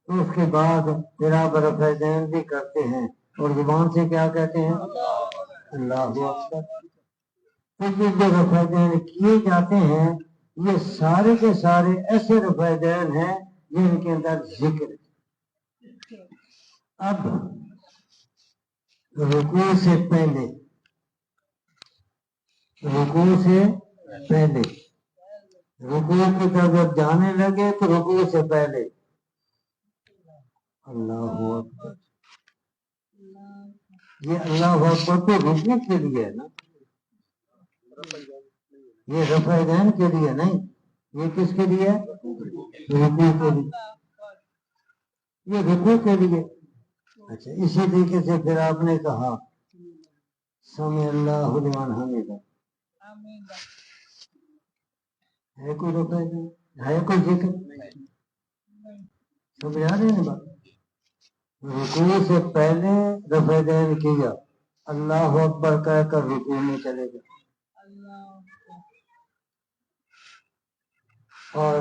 تو اس کے بعد پھر آپ رفع دین بھی کرتے ہیں اور زبان سے کیا کہتے ہیں؟ اللہ اکبر۔ تو یہ جو رفع دین کیے جاتے ہیں یہ سارے کے سارے ایسے رفع دین ہیں جن کے اندر ذکر ہے۔ اب رکوع سے پہلے رکوع کی طرف جانے لگے تو رکوع سے پہلے اللہ اکبر، یہ اللہ اکبر تو رکوع کے لیے ہے نا، یہ رفع دین کے لیے نہیں، یہ کس کے لیے؟ رکوع کے لیے، یہ رکوع کے لیے۔ اچھا اسی طریقے سے پھر آپ نے کہا سمع اللہ لمن حمدہ، ہے کوئی رفع دین؟ ہے کوئی ذکر؟ سمجھ آ رہی ہے بات؟ رکوع سے پہلے رفع دین کیا، اللہ اکبر کہہ کر رکوع میں چلے گئے، اور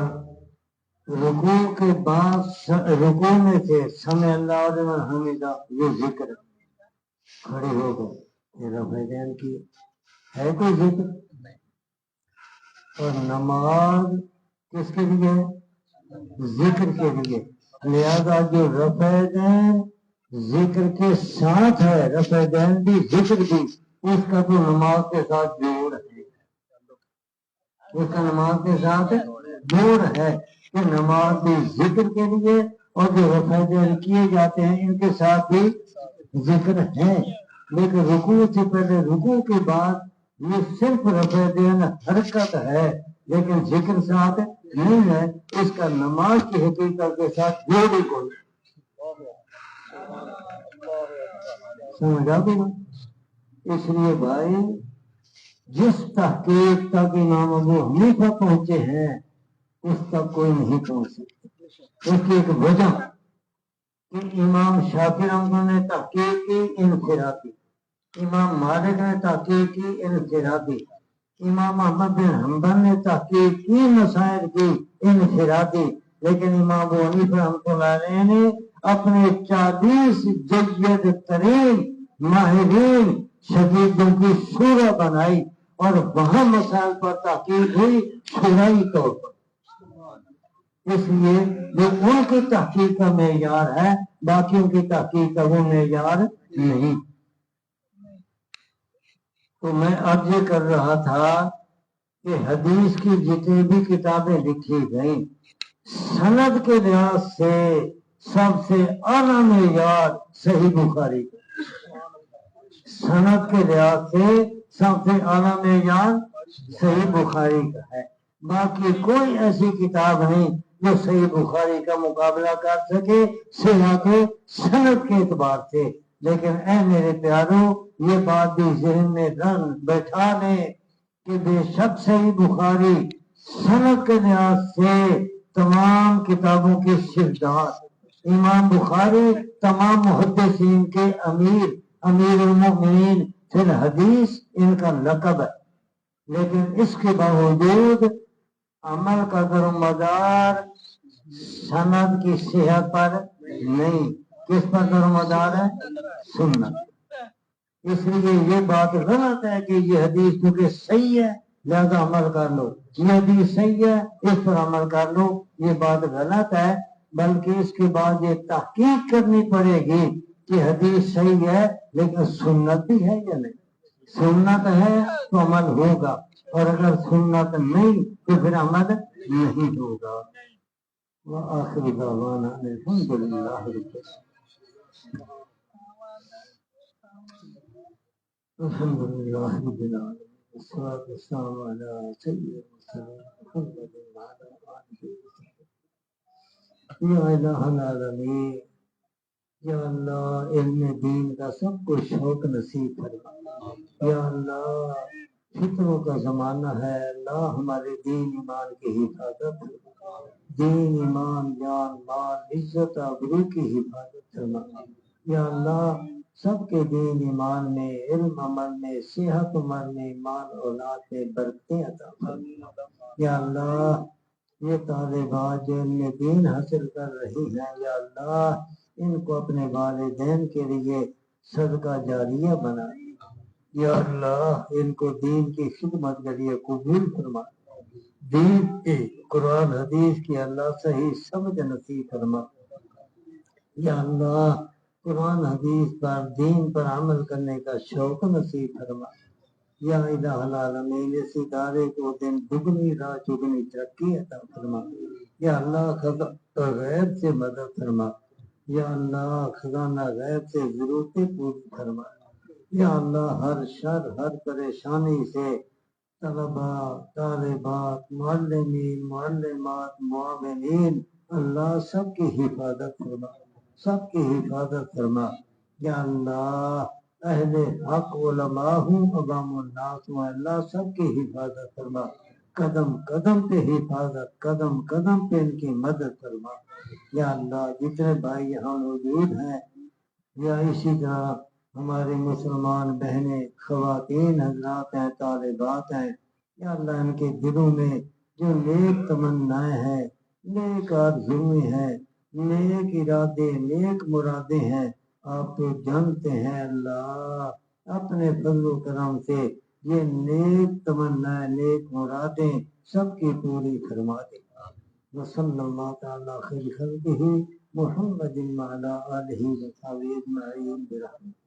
رکوع کے بعد رکوع میں سے سمع اللہ لمن حمدہ یہ ذکر، کھڑے ہو گئے، یہ رفع دین کی ہے کوئی ذکر؟ اور نماز کس کے لیے؟ ذکر کے لیے، لہذا جو رفع دین ذکر کے ساتھ ہے، رفع دین بھی ذکر بھی، اس کا تو نماز کے ساتھ جوڑ ہے، اس کا نماز کے ساتھ جوڑ ہے کہ نماز بھی ذکر کے لیے اور جو رفع دین کیے جاتے ہیں ان کے ساتھ بھی ذکر ہے۔ لیکن رکوع سے پہلے رکوع کے بعد یہ صرف رفع دین حرکت ہے لیکن ذکر ساتھ نہیں ہے، اس کا نماز کی حقیقت کے ساتھ جوڑ ہی کوئی سمجھا بھی نا۔ اس لیے بھائی جس تحقیق تک امام ابو حنیفہ پہنچے ہیں اس تک کوئی نہیں پہنچ سکتا۔ اس کی ایک وجہ کہ امام شافعی رحمۃ اللہ نے تحقیق کی انفرادی، امام مالک نے تحقیق کی انفرادی، امام احمد بن حنبل نے تحقیق کی مسائل کی انفرادی، لیکن امام ابو حنیفہ رحمۃ اللہ علیہ نے اپنے 40 جید ترین ماہرین شدیدوں کی شورا بنائی اور وہاں مسائل پر تحقیق ہوئی شرعی طور پر۔ اس لیے جو ان کی تحقیق کا معیار ہے باقیوں کی تحقیق کا وہ معیار نہیں۔ تو میں اب یہ کر رہا تھا کہ حدیث کی جتنی بھی کتابیں لکھی گئیں سند کے لحاظ سے سب سے اعلیٰ معیار صحیح بخاری کا، سند کے لحاظ سے سب سے اعلیٰ معیار صحیح بخاری کا ہے۔ باقی کوئی ایسی کتاب نہیں جو صحیح بخاری کا مقابلہ کر سکے صحت سند کے اعتبار سے۔ لیکن اے میرے پیاروں یہ بات بھی ذہن میں بیٹھا لیں کہ بے شک صحیح بخاری سند کے لحاظ سے تمام کتابوں کے سردار، امام بخاری تمام محدثین کے امیر المؤمنین فی الحدیث ان کا لقب ہے، لیکن اس کے باوجود عمل کا درمدار سند کی صحت پر نہیں، کس پر درمدار ہے؟ سنت۔ اس لیے یہ بات غلط ہے کہ یہ حدیث کیونکہ صحیح ہے لہذا عمل کر لو، یہ حدیث صحیح ہے اس پر عمل کر لو، یہ بات غلط ہے۔ بلکہ اس کے بعد یہ تحقیق کرنی پڑے گی کہ حدیث صحیح ہے لیکن سنت بھی ہے یا نہیں۔ سنت ہے تو عمل ہوگا اور اگر سنت نہیں تو پھر عمل نہیں ہوگا۔ وآخر دعوانا الحمدللہ رب العالمین۔ الحمدللہ رب العالمین والصلاة والسلام علی سید المرسلین محمد وعلی آلہ وصحبہ۔ یا الہ العالمین، یا اللہ علم دین کا سب کو شوق نصیب فرما۔ یا اللہ فتنوں کا زمانہ ہے، اللہ ہمارے دین ایمان کی حفاظت فرما، دین ایمان جان مال عزت آبرو کی حفاظت فرما۔ یا اللہ سب کے دین ایمان میں، علم عمل میں، صحت عمر میں، مال اولاد میں برکتیں عطا فرما۔ یا اللہ یہ طالبات جو علم دین حاصل کر رہی ہیں یا اللہ ان کو اپنے والدین کے لیے صدقہ جاریہ بنا۔ یا اللہ ان کو دین کی خدمت کے لیے قبول فرما، دین کی قرآن حدیث کی اللہ صحیح سمجھ نصیب فرما۔ یا اللہ قرآن حدیث پر دین پر عمل کرنے کا شوق نصیب فرما۔ یا الہ العالمین اس ادارے کو دن دگنی رات چگنی ترقی عطا فرما۔ یا اللہ خزانہ غیب سے مدد فرما۔ یا اللہ خزانہ غیب سے ضرورتیں پوری فرما۔ یا اللہ ہر شر ہر پریشانی سے طلبا طالبات معلمین معلمات معاونین اللہ سب کی حفاظت فرما، سب کی حفاظت فرما۔ یا اللہ اہل حق علماء ہوں عوام الناس ہوں اللہ سب کی حفاظت فرما، قدم قدم پہ حفاظت، قدم قدم پہ ان کی مدد فرما۔ یا اللہ جتنے بھائی یہاں موجود ہیں یا اسی طرح ہمارے مسلمان بہنیں خواتین حضرات ہیں طالبات ہیں، یا اللہ ان کے دلوں میں جو نیک تمنائیں ہیں، نیک آرزویں ہیں، نیک ارادے نیک مرادیں ہیں آپ تو جانتے ہیں اللہ اپنے فضل و کرم سے یہ نیک تمنائیں نیک مرادیں سب کی پوری فرما دے۔ وصلی اللہ تعالی خیر خلقہ محمد وعلی آلہ وصحبہ اجمعین برحمتہ۔